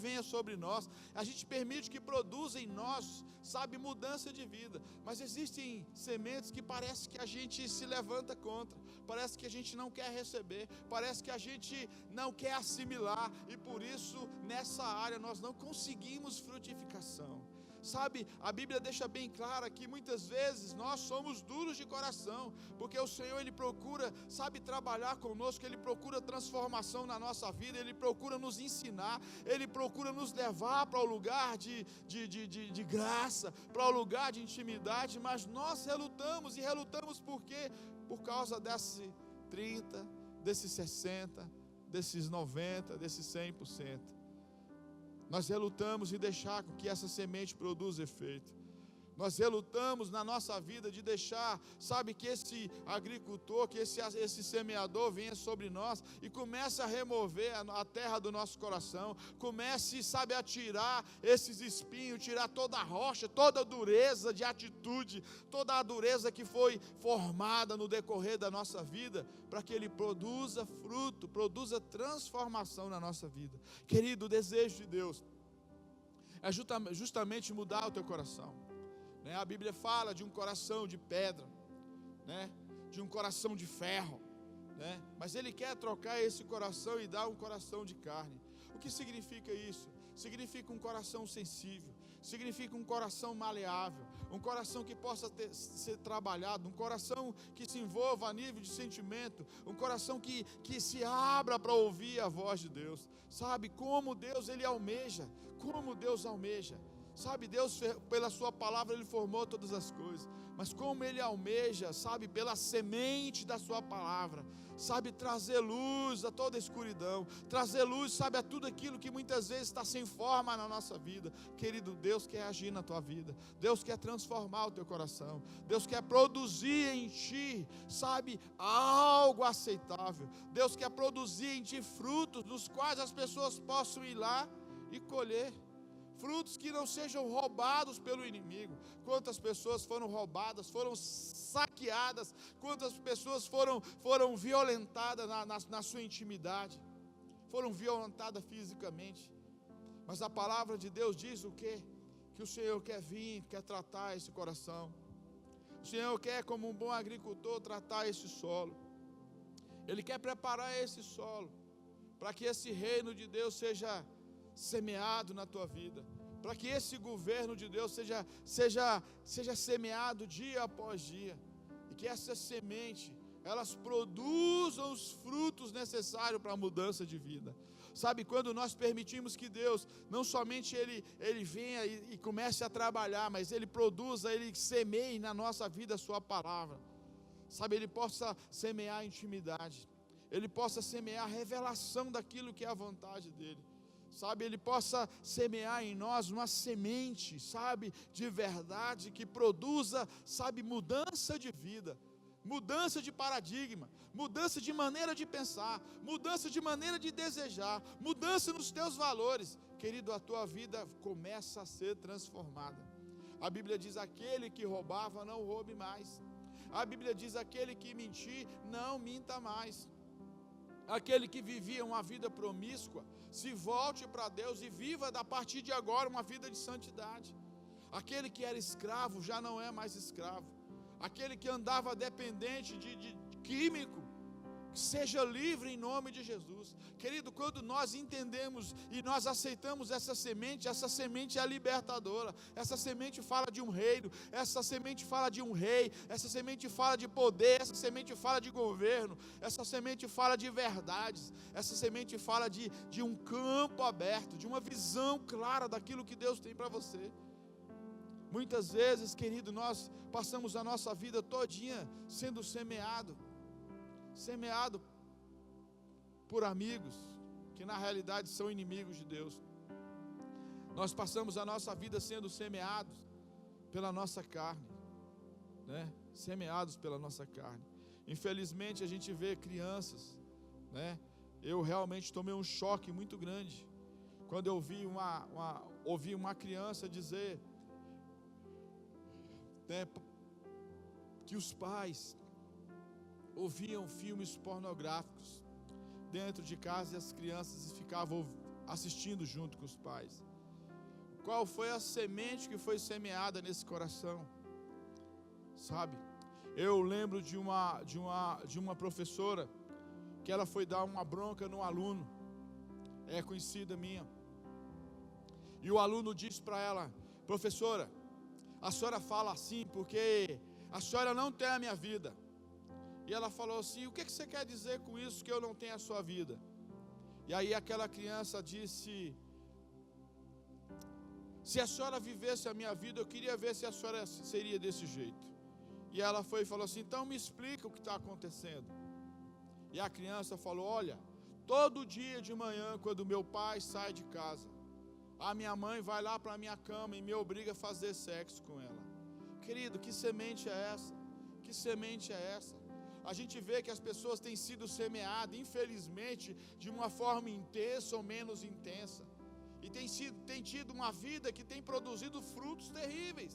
venha sobre nós, a gente permite que produza em nós, sabe, mudança de vida. Mas existem sementes que parece que a gente se levanta contra, parece que a gente não quer receber, parece que a gente não quer assimilar, e por isso nessa área nós não conseguimos frutificação. Sabe, a Bíblia deixa bem clara que muitas vezes nós somos duros de coração, porque o Senhor, Ele procura, sabe, trabalhar conosco, Ele procura transformação na nossa vida, Ele procura nos ensinar, Ele procura nos levar para o lugar de graça, para o lugar de intimidade, mas nós relutamos, e relutamos por quê? Por causa desse 30, desses 60, desses 90, desses 100%. Nós relutamos em deixar que essa semente produza efeito. Nós relutamos na nossa vida de deixar, sabe, que esse agricultor, que esse semeador venha sobre nós e comece a remover a terra do nosso coração, comece, sabe, a tirar esses espinhos, tirar toda a rocha, toda a dureza de atitude, toda a dureza que foi formada no decorrer da nossa vida, para que ele produza fruto, produza transformação na nossa vida. Querido, o desejo de Deus é justamente mudar o teu coração. A Bíblia fala de um coração de pedra, de um coração de ferro, mas Ele quer trocar esse coração e dar um coração de carne. O que significa isso? Significa um coração sensível, significa um coração maleável, um coração que possa ser trabalhado, um coração que se envolva a nível de sentimento, um coração que se abra para ouvir a voz de Deus. Sabe, como Deus, Ele almeja, como Deus almeja. Sabe, Deus, pela sua palavra, Ele formou todas as coisas, mas como Ele almeja, sabe, pela semente da sua palavra, sabe, trazer luz a toda a escuridão, trazer luz, sabe, a tudo aquilo que muitas vezes está sem forma na nossa vida. Querido, Deus quer agir na tua vida, Deus quer transformar o teu coração, Deus quer produzir em ti, sabe, algo aceitável. Deus quer produzir em ti frutos dos quais as pessoas possam ir lá e colher. Frutos que não sejam roubados pelo inimigo. Quantas pessoas foram roubadas, foram saqueadas, quantas pessoas foram violentadas na sua intimidade, foram violentadas fisicamente. Mas a palavra de Deus diz o quê? Que o Senhor quer vir, quer tratar esse coração. O Senhor quer, como um bom agricultor, tratar esse solo. Ele quer preparar esse solo para que esse reino de Deus seja semeado na tua vida, para que esse governo de Deus seja semeado dia após dia, e que essa semente, elas produzam os frutos necessários para a mudança de vida. Sabe, quando nós permitimos que Deus, não somente Ele venha e comece a trabalhar, mas Ele produza, Ele semeie na nossa vida a sua palavra, sabe, Ele possa semear a intimidade, Ele possa semear a revelação daquilo que é a vontade dEle. Sabe, Ele possa semear em nós uma semente, sabe, de verdade, que produza, sabe, mudança de vida, mudança de paradigma, mudança de maneira de pensar, mudança de maneira de desejar, mudança nos teus valores. Querido, a tua vida começa a ser transformada. A Bíblia diz: aquele que roubava, não roube mais. A Bíblia diz: aquele que mentir, não minta mais. Aquele que vivia uma vida promíscua, se volte para Deus e viva a partir de agora uma vida de santidade. Aquele que era escravo já não é mais escravo. Aquele que andava dependente de químico, seja livre em nome de Jesus. Querido, quando nós entendemos e nós aceitamos essa semente é a libertadora. Essa semente fala de um reino, essa semente fala de um rei, essa semente fala de poder, essa semente fala de governo, essa semente fala de verdades, essa semente fala de um campo aberto, de uma visão clara daquilo que Deus tem para você. Muitas vezes, querido, nós passamos a nossa vida todinha sendo semeado por amigos, que na realidade são inimigos de Deus. Nós passamos a nossa vida sendo semeados pela nossa carne, né? Semeados pela nossa carne. Infelizmente a gente vê crianças, né? Eu realmente tomei um choque muito grande quando eu ouvi uma criança dizer, né, que os pais ouviam filmes pornográficos dentro de casa e as crianças ficavam assistindo junto com os pais. Qual foi a semente que foi semeada nesse coração? Sabe? Eu lembro de uma professora que ela foi dar uma bronca num aluno, conhecida minha. E o aluno disse para ela: professora, a senhora fala assim porque a senhora não tem a minha vida. E ela falou assim: o que você quer dizer com isso, que eu não tenho a sua vida? E aí aquela criança disse: se a senhora vivesse a minha vida, eu queria ver se a senhora seria desse jeito. E ela foi e falou assim: então me explica o que está acontecendo. E a criança falou: olha, todo dia de manhã, quando meu pai sai de casa, a minha mãe vai lá para a minha cama e me obriga a fazer sexo com ela. Querido, que semente é essa? Que semente é essa? A gente vê que as pessoas têm sido semeadas, infelizmente, de uma forma intensa ou menos intensa. E tem tido uma vida que tem produzido frutos terríveis.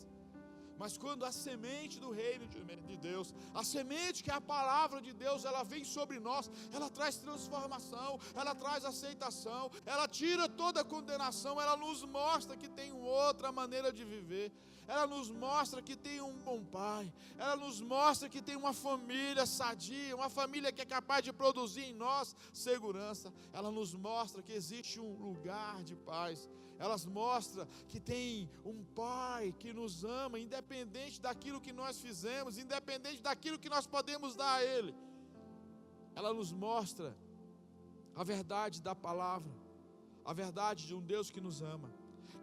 Mas quando a semente do reino de Deus, a semente que é a palavra de Deus, ela vem sobre nós, ela traz transformação, ela traz aceitação, ela tira toda a condenação, ela nos mostra que tem outra maneira de viver, ela nos mostra que tem um bom pai, ela nos mostra que tem uma família sadia, uma família que é capaz de produzir em nós segurança, ela nos mostra que existe um lugar de paz. Elas mostram que tem um pai que nos ama, independente daquilo que nós fizemos, independente daquilo que nós podemos dar a Ele. Ela nos mostra a verdade da palavra, a verdade de um Deus que nos ama.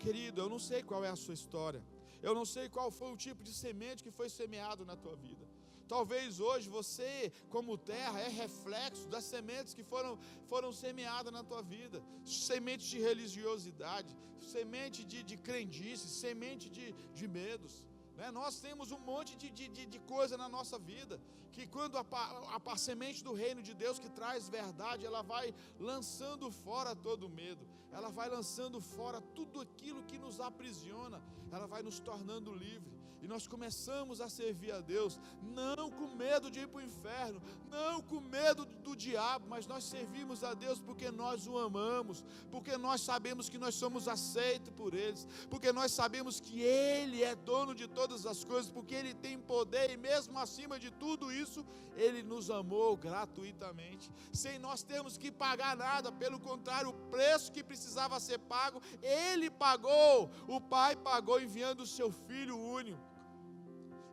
Querido, eu não sei qual é a sua história, eu não sei qual foi o tipo de semente que foi semeado na tua vida. Talvez hoje você, como terra, é reflexo das sementes que foram semeadas na tua vida. Semente de religiosidade, semente de crendice, semente de medos, né? Nós temos um monte de coisa na nossa vida, que quando a semente do reino de Deus que traz verdade, ela vai lançando fora todo medo, ela vai lançando fora tudo aquilo que nos aprisiona, ela vai nos tornando livre. E nós começamos a servir a Deus, não com medo de ir para o inferno, não com medo do diabo, mas nós servimos a Deus porque nós o amamos, porque nós sabemos que nós somos aceitos por eles, porque nós sabemos que Ele é dono de todas as coisas, porque Ele tem poder e mesmo acima de tudo isso, Ele nos amou gratuitamente, sem nós termos que pagar nada, pelo contrário, o preço que precisava ser pago, Ele pagou, o Pai pagou enviando o Seu Filho único.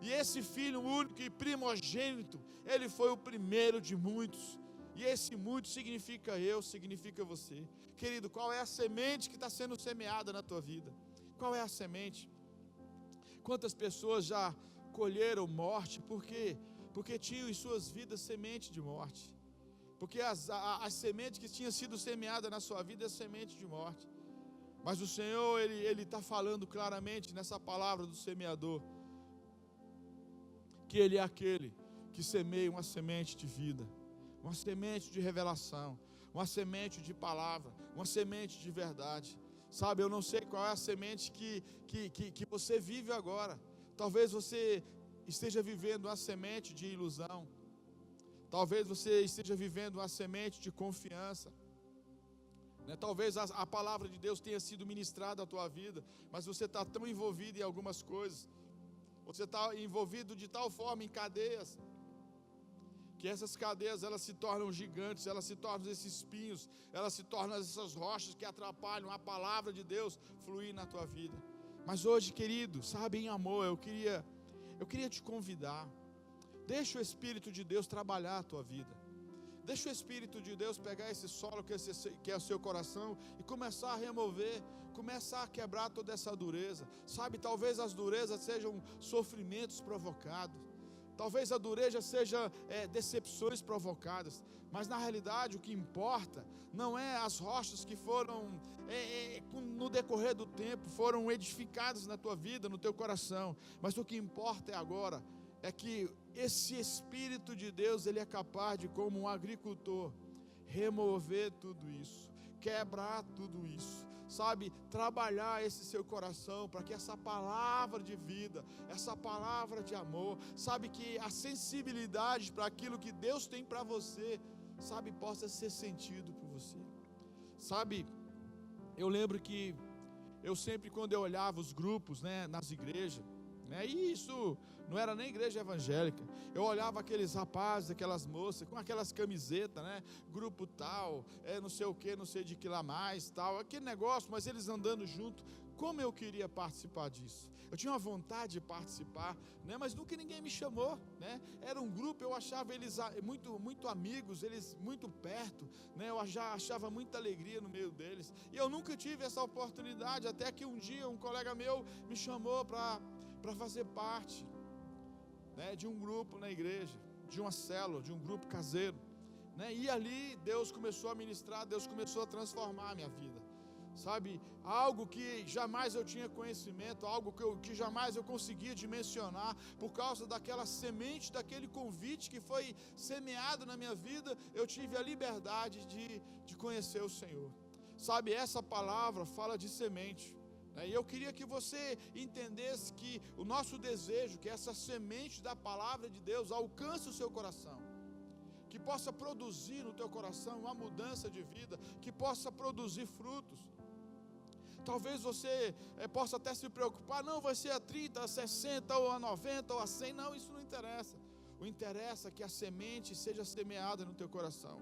E esse filho único e primogênito, ele foi o primeiro de muitos. E esse muito significa eu, significa você. Querido, qual é a semente que está sendo semeada na tua vida? Qual é a semente? Quantas pessoas já colheram morte? Por quê? Porque tinham em suas vidas semente de morte. Porque as sementes que tinham sido semeadas na sua vida é semente de morte. Mas o Senhor, Ele está falando claramente nessa palavra do semeador, que Ele é aquele que semeia uma semente de vida, uma semente de revelação, uma semente de palavra, uma semente de verdade. Sabe, eu não sei qual é a semente que você vive agora. Talvez você esteja vivendo uma semente de ilusão, talvez você esteja vivendo uma semente de confiança, Talvez a palavra de Deus tenha sido ministrada à tua vida, mas você está tão envolvido em algumas coisas, você está envolvido de tal forma em cadeias, que essas cadeias elas se tornam gigantes, elas se tornam esses espinhos, elas se tornam essas rochas que atrapalham a palavra de Deus fluir na tua vida. Mas hoje, querido, sabe, em amor, eu queria te convidar, deixa o Espírito de Deus trabalhar a tua vida. Deixa o Espírito de Deus pegar esse solo que é o seu coração e começar a remover, começar a quebrar toda essa dureza. Sabe, talvez as durezas sejam sofrimentos provocados, talvez a dureza seja decepções provocadas, mas na realidade o que importa não é as rochas que foram no decorrer do tempo, foram edificadas na tua vida, no teu coração, mas o que importa agora é que esse Espírito de Deus, ele é capaz de, como um agricultor, remover tudo isso, quebrar tudo isso, sabe, trabalhar esse seu coração, para que essa palavra de vida, essa palavra de amor, sabe, que a sensibilidade para aquilo que Deus tem para você, sabe, possa ser sentido por você. Sabe, eu lembro que eu sempre, quando eu olhava os grupos, nas igrejas, e isso não era nem igreja evangélica, eu olhava aqueles rapazes, aquelas moças, com aquelas camisetas, grupo tal, não sei o que, não sei de que lá mais, tal, aquele negócio, mas eles andando junto. Como eu queria participar disso, eu tinha uma vontade de participar, mas nunca ninguém me chamou, era um grupo, eu achava eles muito, muito amigos, eles muito perto, eu já achava muita alegria no meio deles, e eu nunca tive essa oportunidade, até que um dia um colega meu me chamou para fazer parte de um grupo na igreja, de uma célula, de um grupo caseiro, e ali Deus começou a ministrar, Deus começou a transformar a minha vida, sabe, algo que jamais eu tinha conhecimento, algo que jamais eu conseguia dimensionar, por causa daquela semente, daquele convite que foi semeado na minha vida, eu tive a liberdade de conhecer o Senhor, sabe, essa palavra fala de semente. E eu queria que você entendesse que o nosso desejo, que essa semente da palavra de Deus alcance o seu coração, que possa produzir no teu coração uma mudança de vida, que possa produzir frutos. Talvez você possa até se preocupar, não, vai ser a 30, a 60, ou a 90, ou a 100, não, isso não interessa. O interessa é que a semente seja semeada no teu coração,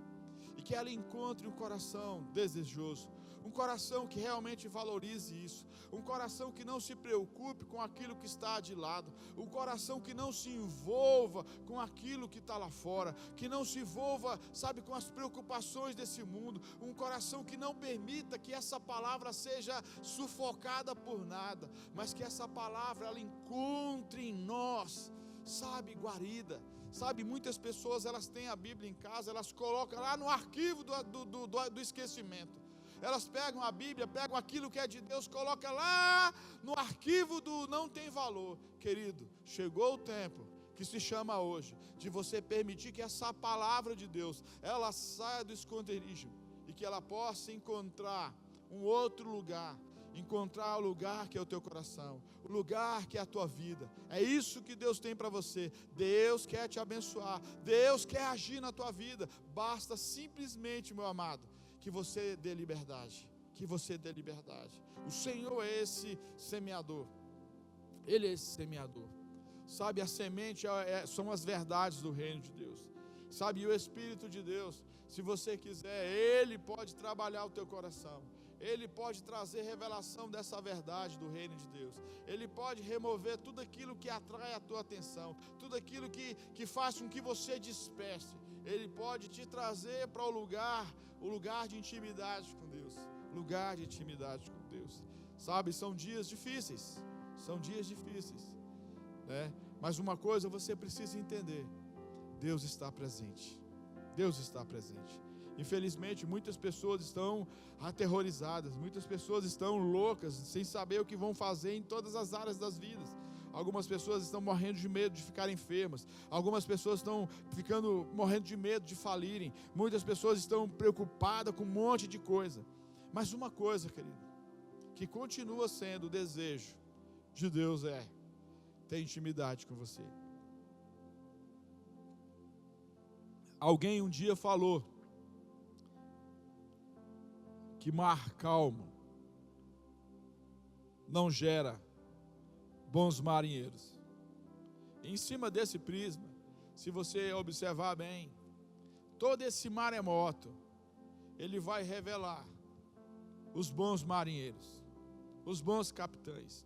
e que ela encontre um coração desejoso, um coração que realmente valorize isso, um coração que não se preocupe com aquilo que está de lado, um coração que não se envolva com aquilo que está lá fora, que não se envolva, sabe, com as preocupações desse mundo, um coração que não permita que essa palavra seja sufocada por nada, mas que essa palavra ela encontre em nós, sabe, guarida. Sabe, muitas pessoas elas têm a Bíblia em casa, elas colocam lá no arquivo do esquecimento. Elas pegam a Bíblia, pegam aquilo que é de Deus, colocam lá no arquivo do não tem valor. Querido, chegou o tempo que se chama hoje, de você permitir que essa palavra de Deus, ela saia do esconderijo, e que ela possa encontrar um outro lugar, encontrar o lugar que é o teu coração, o lugar que é a tua vida. É isso que Deus tem para você. Deus quer te abençoar, Deus quer agir na tua vida. Basta simplesmente, meu amado, que você dê liberdade, que você dê liberdade. O Senhor é esse semeador, Ele é esse semeador, sabe, a semente são as verdades do reino de Deus, sabe, e o Espírito de Deus, se você quiser, Ele pode trabalhar o teu coração, Ele pode trazer revelação dessa verdade do reino de Deus, Ele pode remover tudo aquilo que atrai a tua atenção, tudo aquilo que faz com que você desperte. Ele pode te trazer para o lugar de intimidade com Deus, lugar de intimidade com Deus, sabe, são dias difíceis, mas uma coisa você precisa entender, Deus está presente, infelizmente muitas pessoas estão aterrorizadas, muitas pessoas estão loucas, sem saber o que vão fazer em todas as áreas das vidas. Algumas pessoas estão morrendo de medo de ficarem enfermas, algumas pessoas estão morrendo de medo de falirem, muitas pessoas estão preocupadas com um monte de coisa, mas uma coisa, querido, que continua sendo o desejo de Deus é ter intimidade com você. Alguém um dia falou que mar calmo não gera bons marinheiros. Em cima desse prisma, se você observar bem, todo esse maremoto, ele vai revelar os bons marinheiros, os bons capitães.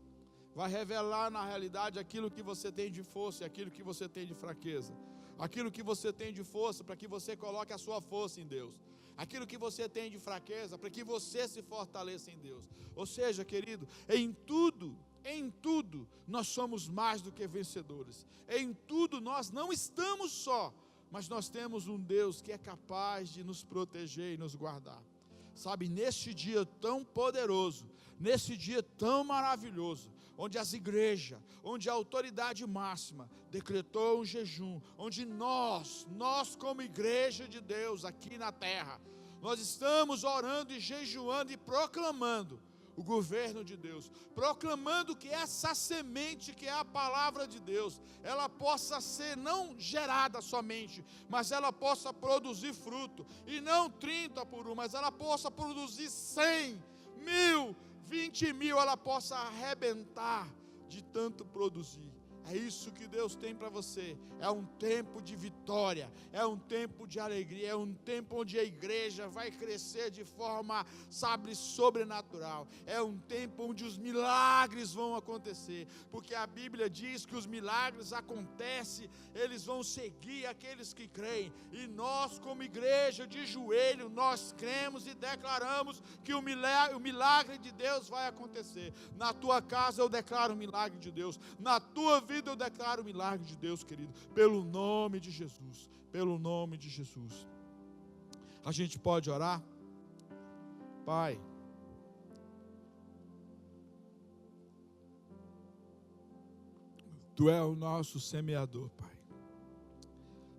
Vai revelar na realidade aquilo que você tem de força e aquilo que você tem de fraqueza. Aquilo que você tem de força para que você coloque a sua força em Deus. Aquilo que você tem de fraqueza para que você se fortaleça em Deus. Ou seja, querido, em tudo nós somos mais do que vencedores. Em tudo nós não estamos só, mas nós temos um Deus que é capaz de nos proteger e nos guardar. Sabe, neste dia tão poderoso, nesse dia tão maravilhoso, onde as igrejas, onde a autoridade máxima decretou um jejum, onde nós como igreja de Deus aqui na terra, nós estamos orando e jejuando e proclamando o governo de Deus, proclamando que essa semente que é a palavra de Deus, ela possa ser não gerada somente, mas ela possa produzir fruto, e não 30 por 1, mas ela possa produzir 100, 1000, 20.000, ela possa arrebentar de tanto produzir. É isso que Deus tem para você. É um tempo de vitória, é um tempo de alegria, é um tempo onde a igreja vai crescer de forma, sabe, sobrenatural. É um tempo onde os milagres vão acontecer, porque a Bíblia diz que os milagres acontecem, eles vão seguir aqueles que creem. E nós, como igreja de joelho, nós cremos e declaramos que o milagre de Deus vai acontecer. Na tua casa eu declaro o milagre de Deus, na tua vida eu declaro o milagre de Deus, querido, pelo nome de Jesus, pelo nome de Jesus. A gente pode orar? Pai, Tu é o nosso semeador, Pai.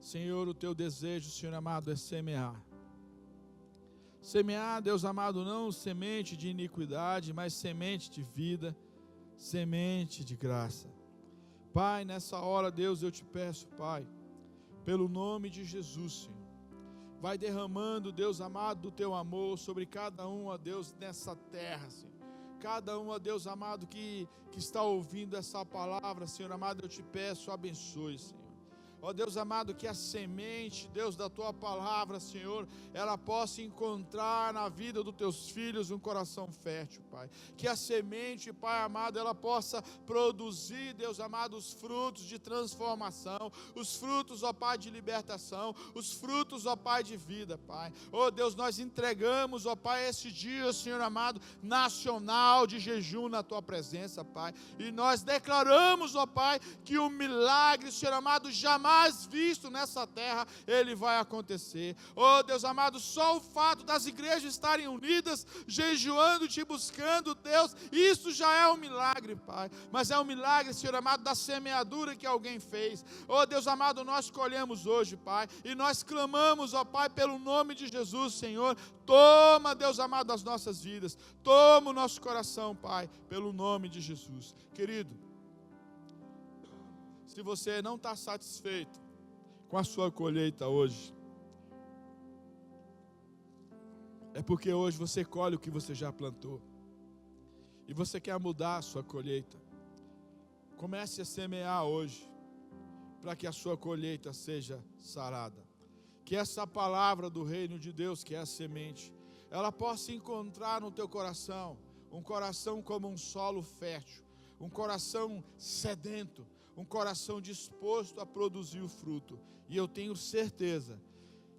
Senhor, o Teu desejo, Senhor amado, é semear. Semear, Deus amado, não semente de iniquidade, mas semente de vida, semente de graça. Pai, nessa hora, Deus, eu te peço, Pai, pelo nome de Jesus, Senhor, vai derramando, Deus amado, do Teu amor sobre cada um, ó Deus, nessa terra, Senhor. Cada um, ó Deus amado, que está ouvindo essa palavra, Senhor amado, eu te peço, abençoe, Senhor. Ó Deus amado, que a semente, Deus, da Tua palavra, Senhor, ela possa encontrar na vida dos Teus filhos um coração fértil, Pai. Que a semente, Pai amado, ela possa produzir, Deus amado, os frutos de transformação, os frutos, ó Pai, de libertação, os frutos, ó Pai, de vida, Pai. Ó Deus, nós entregamos, ó Pai, esse dia, Senhor amado, nacional de jejum na Tua presença, Pai. E nós declaramos, ó Pai, que o milagre, Senhor amado, jamais visto nessa terra, ele vai acontecer. Oh Deus amado, só o fato das igrejas estarem unidas, jejuando, te buscando, Deus, isso já é um milagre, Pai. Mas é um milagre, Senhor amado, da semeadura que alguém fez. Oh Deus amado, nós colhemos hoje, Pai, e nós clamamos, ó Pai, pelo nome de Jesus, Senhor, toma, Deus amado, as nossas vidas, toma o nosso coração, Pai, pelo nome de Jesus. Querido, se você não está satisfeito com a sua colheita hoje, é porque hoje você colhe o que você já plantou, e você quer mudar a sua colheita. Comece a semear hoje, para que a sua colheita seja sarada. Que essa palavra do reino de Deus, que é a semente, ela possa encontrar no teu coração, um coração como um solo fértil, um coração sedento, um coração disposto a produzir o fruto. E eu tenho certeza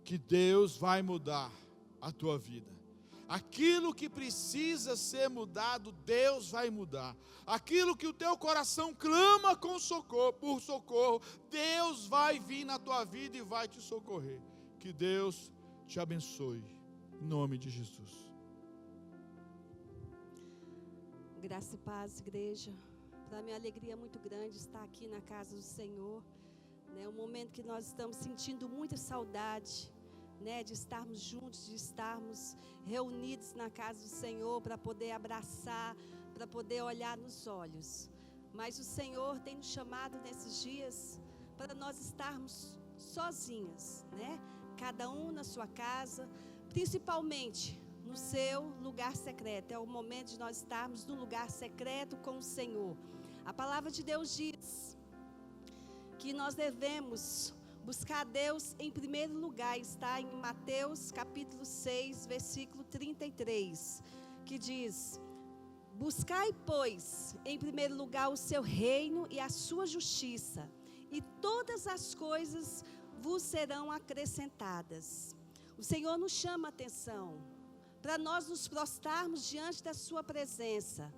que Deus vai mudar a tua vida. Aquilo que precisa ser mudado, Deus vai mudar. Aquilo que o teu coração clama com socorro, por socorro, Deus vai vir na tua vida e vai te socorrer. Que Deus te abençoe, em nome de Jesus. Graça e paz, igreja. Para mim, a alegria é muito grande estar aqui na casa do Senhor. Um momento que nós estamos sentindo muita saudade, de estarmos juntos, de estarmos reunidos na casa do Senhor para poder abraçar, para poder olhar nos olhos. Mas o Senhor tem nos chamado nesses dias para nós estarmos sozinhos, cada um na sua casa, principalmente no seu lugar secreto. É o momento de nós estarmos no lugar secreto com o Senhor. A palavra de Deus diz que nós devemos buscar a Deus em primeiro lugar. Está em Mateus capítulo 6, versículo 33, que diz: buscai, pois, em primeiro lugar o seu reino e a sua justiça, e todas as coisas vos serão acrescentadas. O Senhor nos chama a atenção para nós nos prostrarmos diante da sua presença,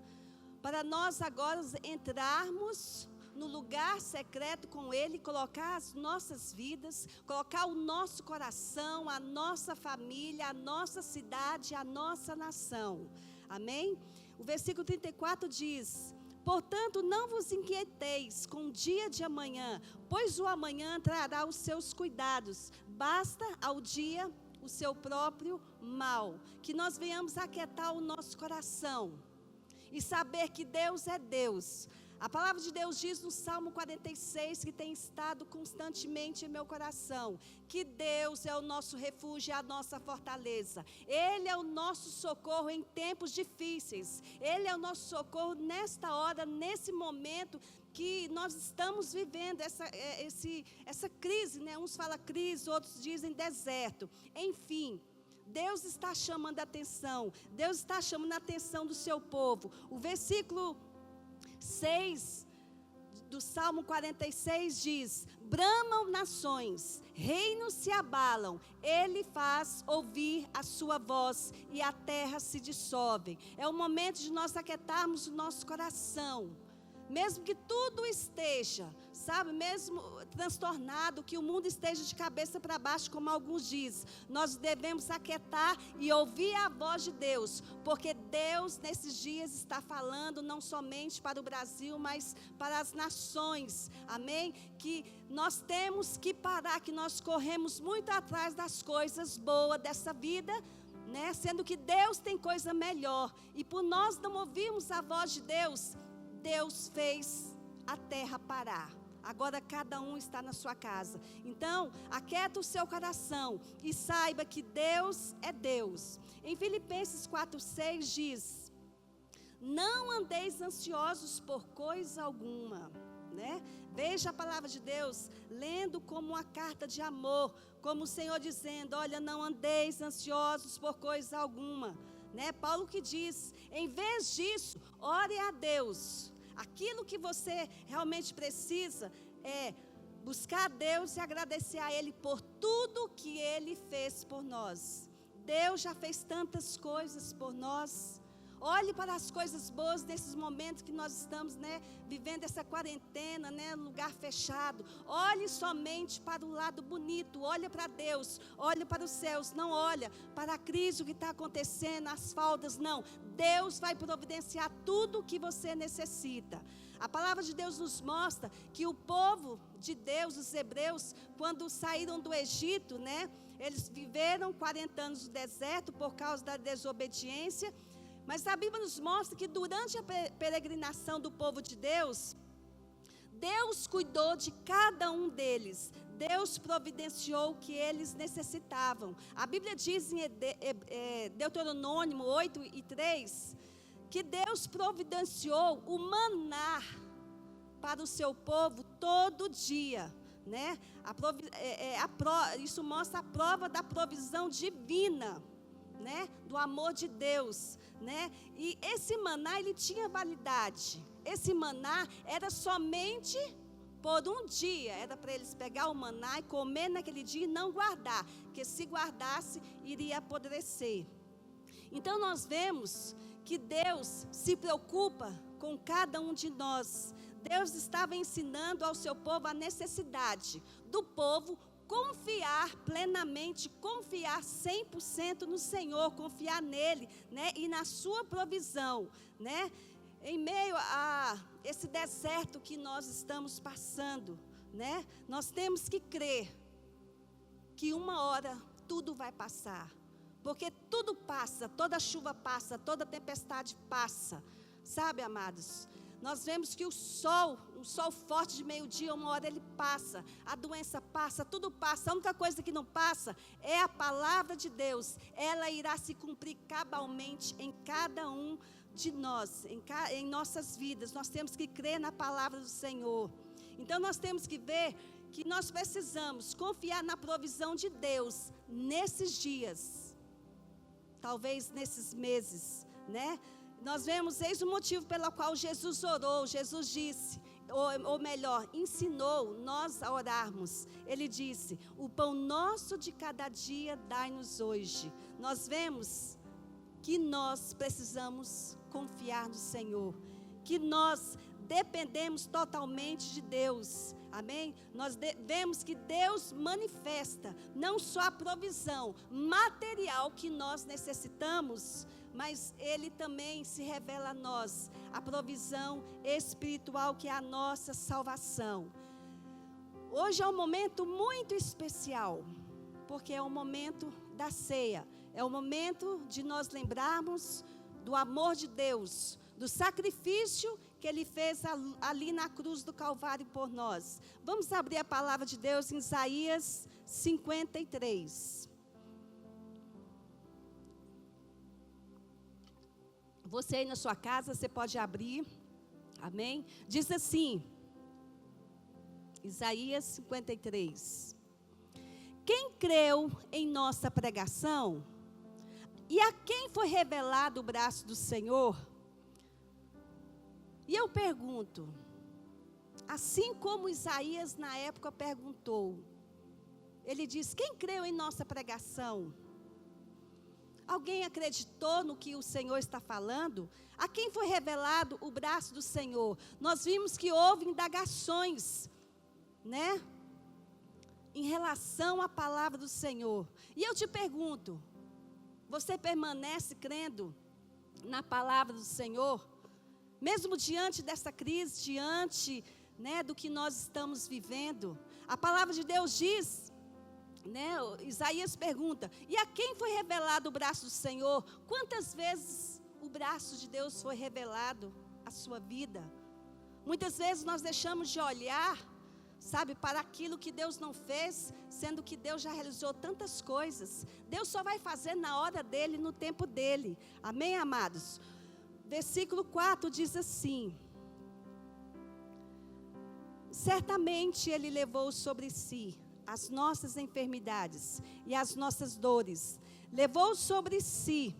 para nós agora entrarmos no lugar secreto com Ele, colocar as nossas vidas, colocar o nosso coração, a nossa família, a nossa cidade, a nossa nação. Amém? O versículo 34 diz: portanto, não vos inquieteis com o dia de amanhã, pois o amanhã trará os seus cuidados. Basta ao dia o seu próprio mal. Que nós venhamos aquietar o nosso coração e saber que Deus é Deus. A palavra de Deus diz no Salmo 46, que tem estado constantemente em meu coração, que Deus é o nosso refúgio e a nossa fortaleza. Ele é o nosso socorro em tempos difíceis. Ele é o nosso socorro nesta hora, nesse momento que nós estamos vivendo, essa crise, né? Uns falam crise, outros dizem deserto. Enfim, Deus está chamando a atenção. Deus está chamando a atenção do seu povo. O versículo 6 do Salmo 46 diz: bramam nações, reinos se abalam, Ele faz ouvir a sua voz e a terra se dissolve. É o momento de nós aquietarmos o nosso coração, mesmo que tudo esteja, sabe, mesmo transtornado, que o mundo esteja de cabeça para baixo, como alguns dizem, nós devemos aquietar e ouvir a voz de Deus, porque Deus nesses dias está falando não somente para o Brasil, mas para as nações. Amém? Que nós temos que parar, que nós corremos muito atrás das coisas boas dessa vida, né? Sendo que Deus tem coisa melhor, e por nós não ouvirmos a voz de Deus, Deus fez a terra parar. Agora cada um está na sua casa. Então, aquieta o seu coração e saiba que Deus é Deus. Em Filipenses 4:6 diz: não andeis ansiosos por coisa alguma, né? Veja a palavra de Deus lendo como uma carta de amor, como o Senhor dizendo: olha, não andeis ansiosos por coisa alguma, né? Paulo que diz: em vez disso, ore a Deus. Aquilo que você realmente precisa é buscar a Deus e agradecer a Ele por tudo que Ele fez por nós. Deus já fez tantas coisas por nós. Olhe para as coisas boas nesses momentos que nós estamos, né, vivendo essa quarentena, né, lugar fechado. Olhe somente para o lado bonito, olhe para Deus, olhe para os céus, não olha para a crise, o que está acontecendo, as faltas, não. Deus vai providenciar tudo o que você necessita. A palavra de Deus nos mostra que o povo de Deus, os hebreus, quando saíram do Egito, né, eles viveram 40 anos no deserto por causa da desobediência. Mas a Bíblia nos mostra que durante a peregrinação do povo de Deus, Deus cuidou de cada um deles. Deus providenciou o que eles necessitavam. A Bíblia diz em Deuteronômio 8:3, que Deus providenciou o maná para o seu povo todo dia, né? Isso mostra a prova da provisão divina, né? Do amor de Deus, né? E esse maná, ele tinha validade. Esse maná era somente por um dia. Era para eles pegar o maná e comer naquele dia e não guardar, porque se guardasse, iria apodrecer. Então nós vemos que Deus se preocupa com cada um de nós. Deus estava ensinando ao seu povo a necessidade do povo confiar plenamente, confiar 100% no Senhor, confiar nele, né, e na sua provisão, né? Em meio a esse deserto que nós estamos passando, né? Nós temos que crer que uma hora tudo vai passar, porque tudo passa, toda chuva passa, toda tempestade passa, sabe, amados? Nós vemos que o sol forte de meio-dia, uma hora ele passa, a doença passa, tudo passa. A única coisa que não passa é a palavra de Deus. Ela irá se cumprir cabalmente em cada um de nós, em nossas vidas. Nós temos que crer na palavra do Senhor. Então nós temos que ver que nós precisamos confiar na provisão de Deus nesses dias, talvez nesses meses, né? Nós vemos, eis o motivo pelo qual Jesus orou. Jesus disse, ou melhor, ensinou nós a orarmos. Ele disse: o pão nosso de cada dia dai-nos hoje. Nós vemos que nós precisamos confiar no Senhor, que nós dependemos totalmente de Deus. Amém? Nós vemos que Deus manifesta não só a provisão material que nós necessitamos, mas Ele também se revela a nós, a provisão espiritual que é a nossa salvação. Hoje é um momento muito especial, porque é o momento da ceia, é o momento de nós lembrarmos do amor de Deus, do sacrifício que Ele fez ali na cruz do Calvário por nós. Vamos abrir a palavra de Deus em Isaías 53. Você aí na sua casa, você pode abrir, amém? Diz assim, Isaías 53. Quem creu em nossa pregação, e a quem foi revelado o braço do Senhor? E eu pergunto, assim como Isaías na época perguntou, ele diz: quem creu em nossa pregação? Alguém acreditou no que o Senhor está falando? A quem foi revelado o braço do Senhor? Nós vimos que houve indagações, né? Em relação à palavra do Senhor. E eu te pergunto, você permanece crendo na palavra do Senhor? Mesmo diante dessa crise, diante, né, do que nós estamos vivendo? A palavra de Deus diz, né, Isaías pergunta: e a quem foi revelado o braço do Senhor? Quantas vezes o braço de Deus foi revelado à sua vida? Muitas vezes nós deixamos de olhar, sabe, para aquilo que Deus não fez, sendo que Deus já realizou tantas coisas. Deus só vai fazer na hora dele, no tempo dele. Amém, amados? Versículo 4 diz assim: certamente Ele levou sobre si as nossas enfermidades e as nossas dores, levou sobre si,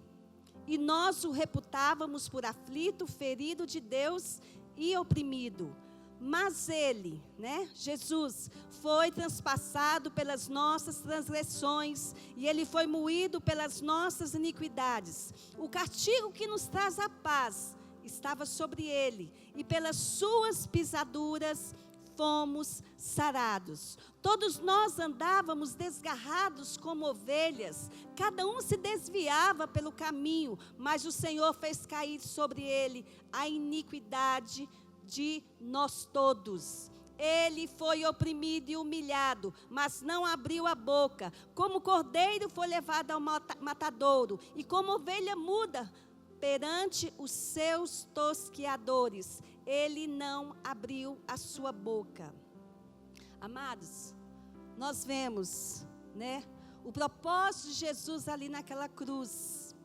e nós o reputávamos por aflito, ferido de Deus e oprimido. Mas Ele, né, Jesus, foi transpassado pelas nossas transgressões, e Ele foi moído pelas nossas iniquidades. O castigo que nos traz a paz estava sobre Ele, e pelas suas pisaduras fomos sarados. Todos nós andávamos desgarrados como ovelhas, cada um se desviava pelo caminho, mas o Senhor fez cair sobre Ele a iniquidade de nós todos. Ele foi oprimido e humilhado, mas não abriu a boca. Como cordeiro foi levado ao matadouro, e como ovelha muda perante os seus tosqueadores, Ele não abriu a sua boca. Amados, nós vemos, né, o propósito de Jesus ali naquela cruz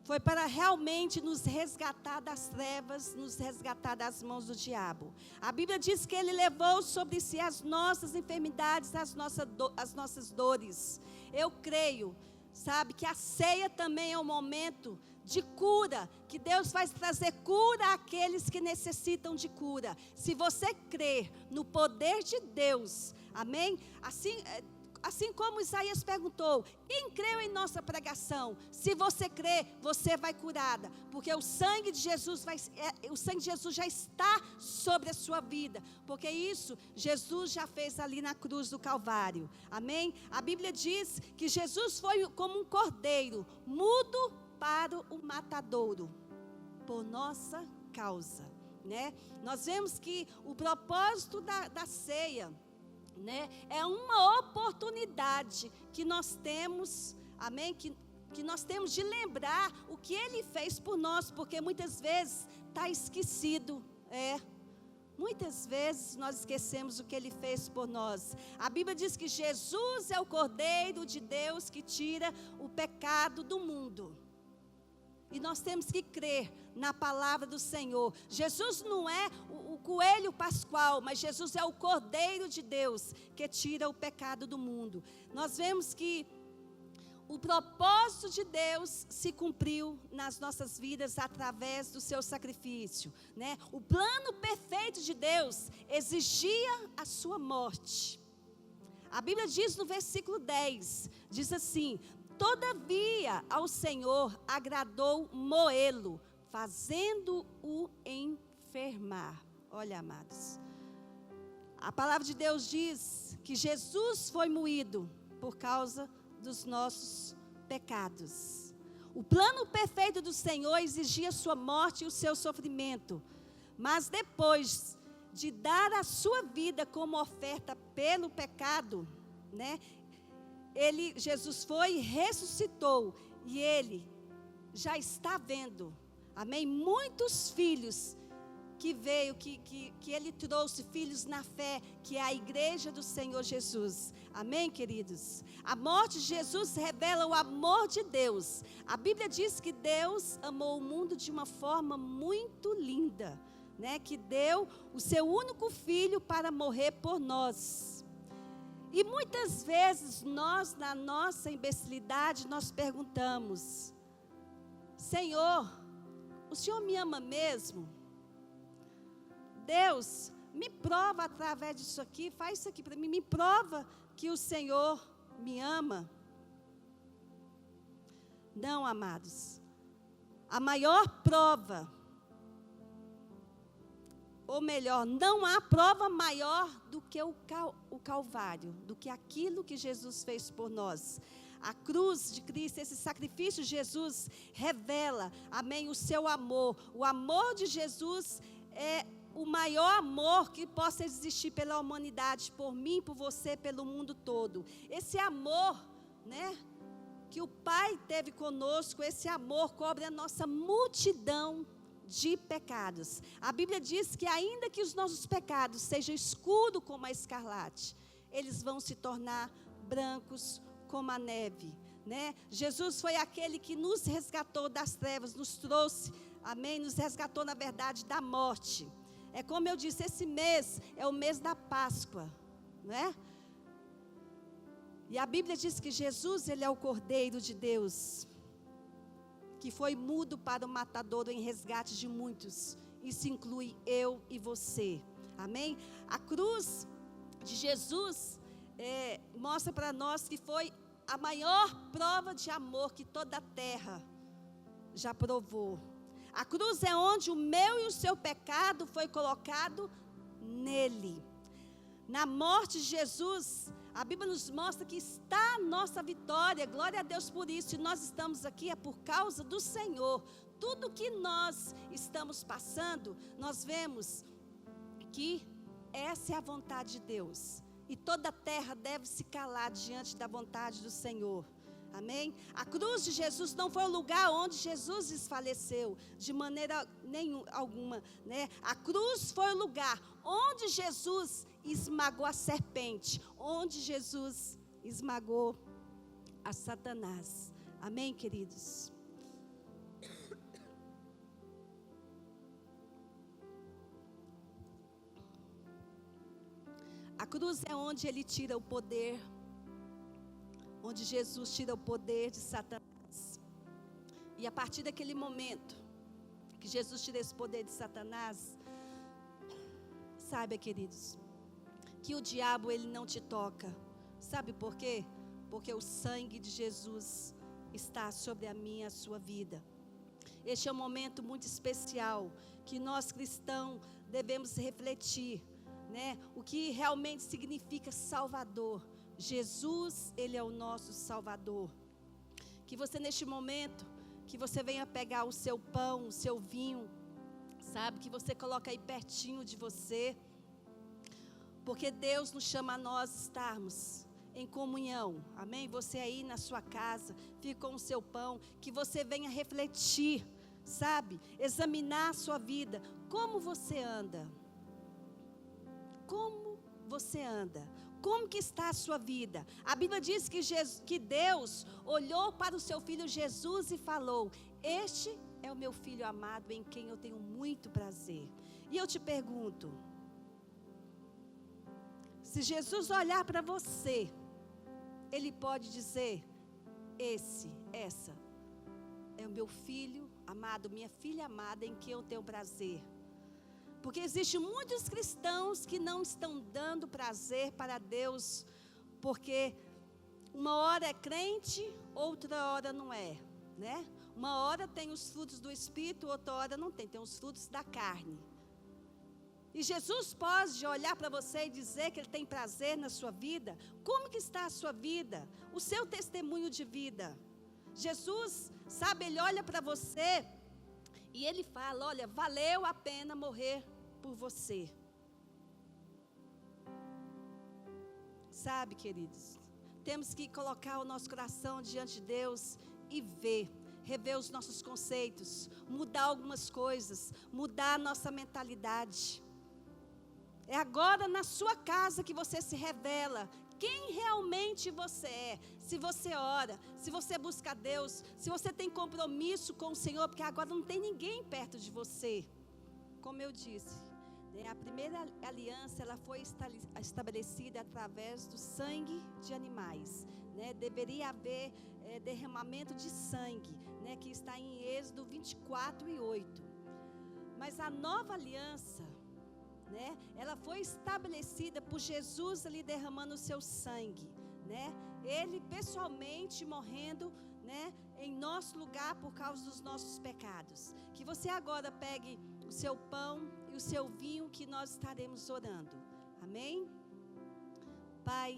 foi para realmente nos resgatar das trevas, nos resgatar das mãos do diabo. A Bíblia diz que Ele levou sobre si as nossas enfermidades, as nossas dores. Eu creio, sabe, que a ceia também é um momento de cura, que Deus vai trazer cura àqueles que necessitam de cura. Se você crer no poder de Deus, amém? Assim como Isaías perguntou: quem creu em nossa pregação? Se você crer, você vai curada, porque o sangue de Jesus já está sobre a sua vida, porque isso Jesus já fez ali na cruz do Calvário. Amém? A Bíblia diz que Jesus foi como um cordeiro mudo para o matadouro, por nossa causa, né? Nós vemos que o propósito da ceia, né, é uma oportunidade que nós temos, amém? Que que nós temos de lembrar o que Ele fez por nós, porque muitas vezes está esquecido, muitas vezes nós esquecemos o que Ele fez por nós. A Bíblia diz que Jesus é o Cordeiro de Deus que tira o pecado do mundo. E nós temos que crer na palavra do Senhor. Jesus não é o coelho pascual, mas Jesus é o Cordeiro de Deus que tira o pecado do mundo. Nós vemos que o propósito de Deus se cumpriu nas nossas vidas através do seu sacrifício, né? O plano perfeito de Deus exigia a sua morte. A Bíblia diz no versículo 10, diz assim: todavia ao Senhor agradou moê-lo, fazendo-o enfermar. Olha, amados, a palavra de Deus diz que Jesus foi moído por causa dos nossos pecados. O plano perfeito do Senhor exigia a sua morte e o seu sofrimento, mas depois de dar a sua vida como oferta pelo pecado, né? Jesus foi e ressuscitou, e Ele já está vendo, amém? Muitos filhos que veio, que Ele trouxe, filhos na fé, que é a igreja do Senhor Jesus, amém, queridos? A morte de Jesus revela o amor de Deus. A Bíblia diz que Deus amou o mundo de uma forma muito linda, né? Que deu o seu único filho para morrer por nós. E muitas vezes nós, na nossa imbecilidade, nós perguntamos: Senhor, o Senhor me ama mesmo? Deus, me prova através disso aqui, faz isso aqui para mim, me prova que o Senhor me ama. Não, amados, a maior prova, ou melhor, não há prova maior do que o Calvário, do que aquilo que Jesus fez por nós. A cruz de Cristo, esse sacrifício de Jesus revela, amém, o seu amor. O amor de Jesus é o maior amor que possa existir pela humanidade, por mim, por você, pelo mundo todo. Esse amor, né, que o Pai teve conosco, esse amor cobre a nossa multidão de pecados. A Bíblia diz que ainda que os nossos pecados sejam escuros como a escarlate, eles vão se tornar brancos como a neve, né? Jesus foi aquele que nos resgatou das trevas, nos trouxe, amém, nos resgatou na verdade da morte. É como eu disse, esse mês é o mês da Páscoa, né? E a Bíblia diz que Jesus, Ele é o Cordeiro de Deus, que foi mudo para o matadouro em resgate de muitos. Isso inclui eu e você, amém? A cruz de Jesus mostra para nós que foi a maior prova de amor que toda a terra já provou. A cruz é onde o meu e o seu pecado foi colocado nele. Na morte de Jesus, a Bíblia nos mostra que está a nossa vitória. Glória a Deus por isso. E nós estamos aqui é por causa do Senhor. Tudo que nós estamos passando, nós vemos que essa é a vontade de Deus. E toda a terra deve se calar diante da vontade do Senhor. Amém? A cruz de Jesus não foi o lugar onde Jesus desfaleceu, de maneira alguma, né? A cruz foi o lugar onde Jesus esmagou a serpente, onde Jesus esmagou a Satanás. Amém, queridos? A cruz é onde Ele tira o poder, onde Jesus tira o poder de Satanás. E a partir daquele momento que Jesus tira esse poder de Satanás, saiba, queridos, que o diabo ele não te toca. Sabe por quê? Porque o sangue de Jesus está sobre a minha e a sua vida. Este é um momento muito especial que nós cristãos devemos refletir, né? O que realmente significa Salvador. Jesus, Ele é o nosso Salvador. Que você neste momento, que você venha pegar o seu pão, o seu vinho, sabe? Que você coloca aí pertinho de você. Porque Deus nos chama a nós estarmos em comunhão, amém? Você aí na sua casa, fique com o seu pão, que você venha refletir, sabe? Examinar a sua vida, como você anda? Como você anda? Como que está a sua vida? A Bíblia diz que Deus olhou para o seu Filho Jesus e falou: este é o meu Filho amado, em quem eu tenho muito prazer. E eu te pergunto, se Jesus olhar para você, Ele pode dizer: essa é o meu filho amado, minha filha amada, em quem eu tenho prazer. Porque existem muitos cristãos que não estão dando prazer para Deus, porque uma hora é crente, outra hora não é, né? Uma hora tem os frutos do Espírito, outra hora não tem os frutos da carne. E Jesus pode olhar para você e dizer que Ele tem prazer na sua vida? Como que está a sua vida? O seu testemunho de vida? Jesus, sabe, Ele olha para você e Ele fala: olha, valeu a pena morrer por você. Sabe, queridos, temos que colocar o nosso coração diante de Deus e rever os nossos conceitos, mudar algumas coisas, mudar a nossa mentalidade. É agora na sua casa que você se revela quem realmente você é. Se você ora, se você busca Deus, se você tem compromisso com o Senhor, porque agora não tem ninguém perto de você. Como eu disse, a primeira aliança, ela foi estabelecida através do sangue de animais, né? Deveria haver derramamento de sangue, né? Que está em Êxodo 24:8. Mas a nova aliança, né? Ela foi estabelecida por Jesus ali derramando o seu sangue, né? Ele pessoalmente morrendo, né? Em nosso lugar por causa dos nossos pecados. Que você agora pegue o seu pão e o seu vinho, que nós estaremos orando. Amém? Pai,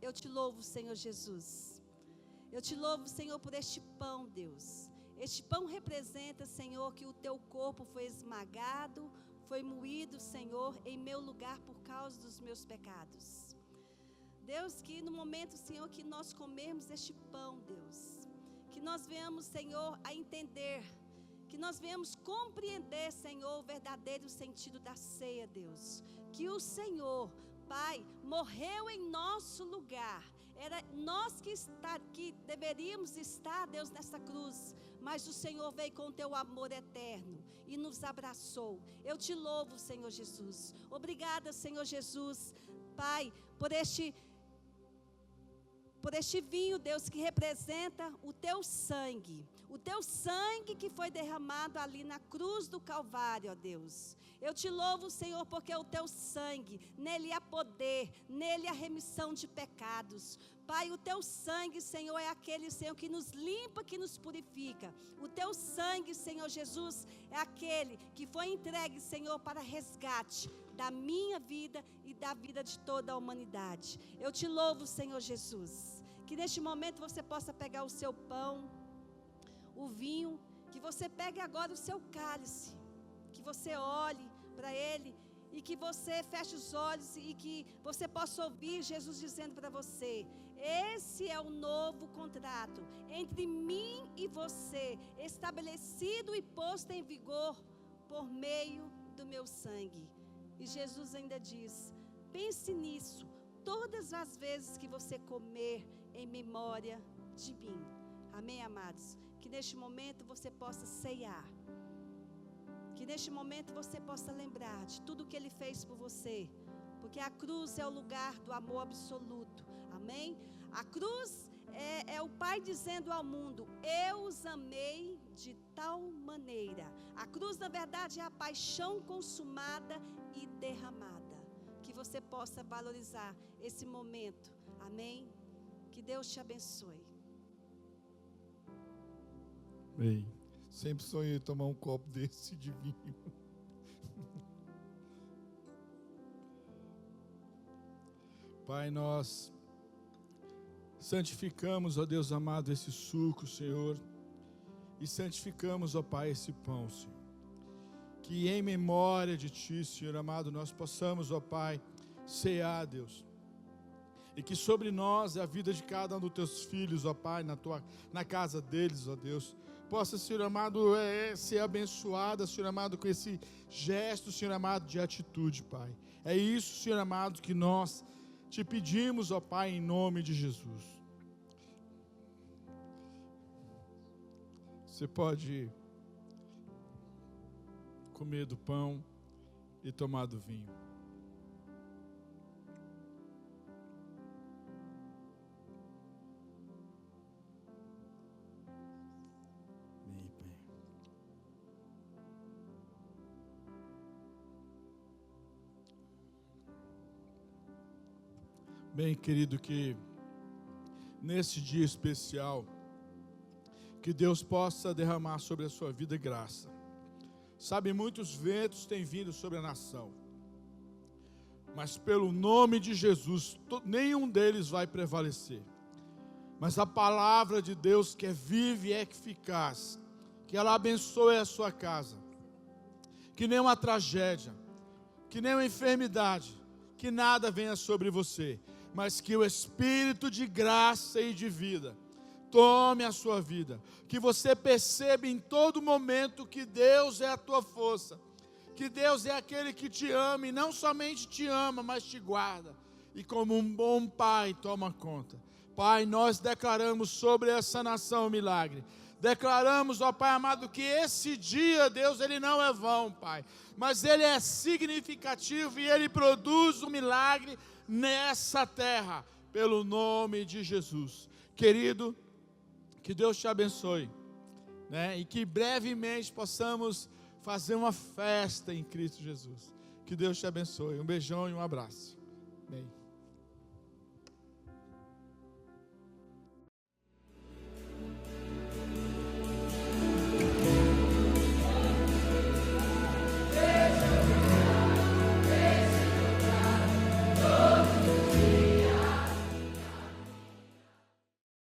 eu te louvo, Senhor Jesus. Eu te louvo, Senhor, por este pão, Deus. Este pão representa, Senhor, que o teu corpo foi esmagado, foi moído, Senhor, em meu lugar por causa dos meus pecados. Deus, que no momento, Senhor, que nós comermos este pão, Deus, que nós venhamos, Senhor, a entender, que nós venhamos compreender, Senhor, o verdadeiro sentido da ceia, Deus. Que o Senhor, Pai, morreu em nosso lugar. Era nós que deveríamos estar, Deus, nessa cruz. Mas o Senhor veio com o teu amor eterno e nos abraçou. Eu te louvo, Senhor Jesus. Obrigada, Senhor Jesus, Pai, por este vinho, Deus, que representa o teu sangue que foi derramado ali na cruz do Calvário, ó Deus. Eu te louvo, Senhor, porque o teu sangue, nele há poder, nele há remissão de pecados. Pai, o teu sangue, Senhor, é aquele, Senhor, que nos limpa, que nos purifica. O teu sangue, Senhor Jesus, é aquele que foi entregue, Senhor, para resgate da minha vida e da vida de toda a humanidade. Eu te louvo, Senhor Jesus, que neste momento você possa pegar o seu pão, o vinho, que você pegue agora o seu cálice, que você olhe para ele e que você feche os olhos e que você possa ouvir Jesus dizendo para você: esse é o novo contrato entre mim e você, estabelecido e posto em vigor por meio do meu sangue. E Jesus ainda diz: pense nisso todas as vezes que você comer, em memória de mim. Amém, amados? Que neste momento você possa ceiar. Que neste momento você possa lembrar de tudo que Ele fez por você. Porque a cruz é o lugar do amor absoluto. Amém? A cruz é o Pai dizendo ao mundo: eu os amei de tal maneira. A cruz, na verdade, é a paixão consumada e derramada. Que você possa valorizar esse momento. Amém? Que Deus te abençoe. Bem, sempre sonhei tomar um copo desse de vinho. Pai, nós santificamos, ó Deus amado, esse suco, Senhor, e santificamos, ó Pai, esse pão, Senhor. Que em memória de Ti, Senhor amado, nós possamos, ó Pai, cear, Deus. E que sobre nós e a vida de cada um dos teus filhos, ó Pai, na casa deles, ó Deus, possa, Senhor amado, ser abençoada, Senhor amado, com esse gesto, Senhor amado, de atitude, Pai. É isso, Senhor amado, que nós te pedimos, ó Pai, em nome de Jesus. Você pode comer do pão e tomar do vinho. Bem, querido, que nesse dia especial, que Deus possa derramar sobre a sua vida graça. Sabe, muitos ventos têm vindo sobre a nação, mas pelo nome de Jesus, nenhum deles vai prevalecer. Mas a palavra de Deus, que é viva e eficaz, que ela abençoe a sua casa, que nenhuma tragédia, que nenhuma enfermidade, que nada venha sobre você, mas que o Espírito de graça e de vida tome a sua vida, que você perceba em todo momento que Deus é a tua força, que Deus é aquele que te ama, e não somente te ama, mas te guarda, e como um bom pai toma conta. Pai, nós declaramos sobre essa nação o milagre, declaramos, ó Pai amado, que esse dia, Deus, ele não é vão, Pai, mas ele é significativo e ele produz um milagre nessa terra, pelo nome de Jesus. Querido, que Deus te abençoe, né? E que brevemente possamos fazer uma festa em Cristo Jesus. Que Deus te abençoe. Um beijão e um abraço. Amém.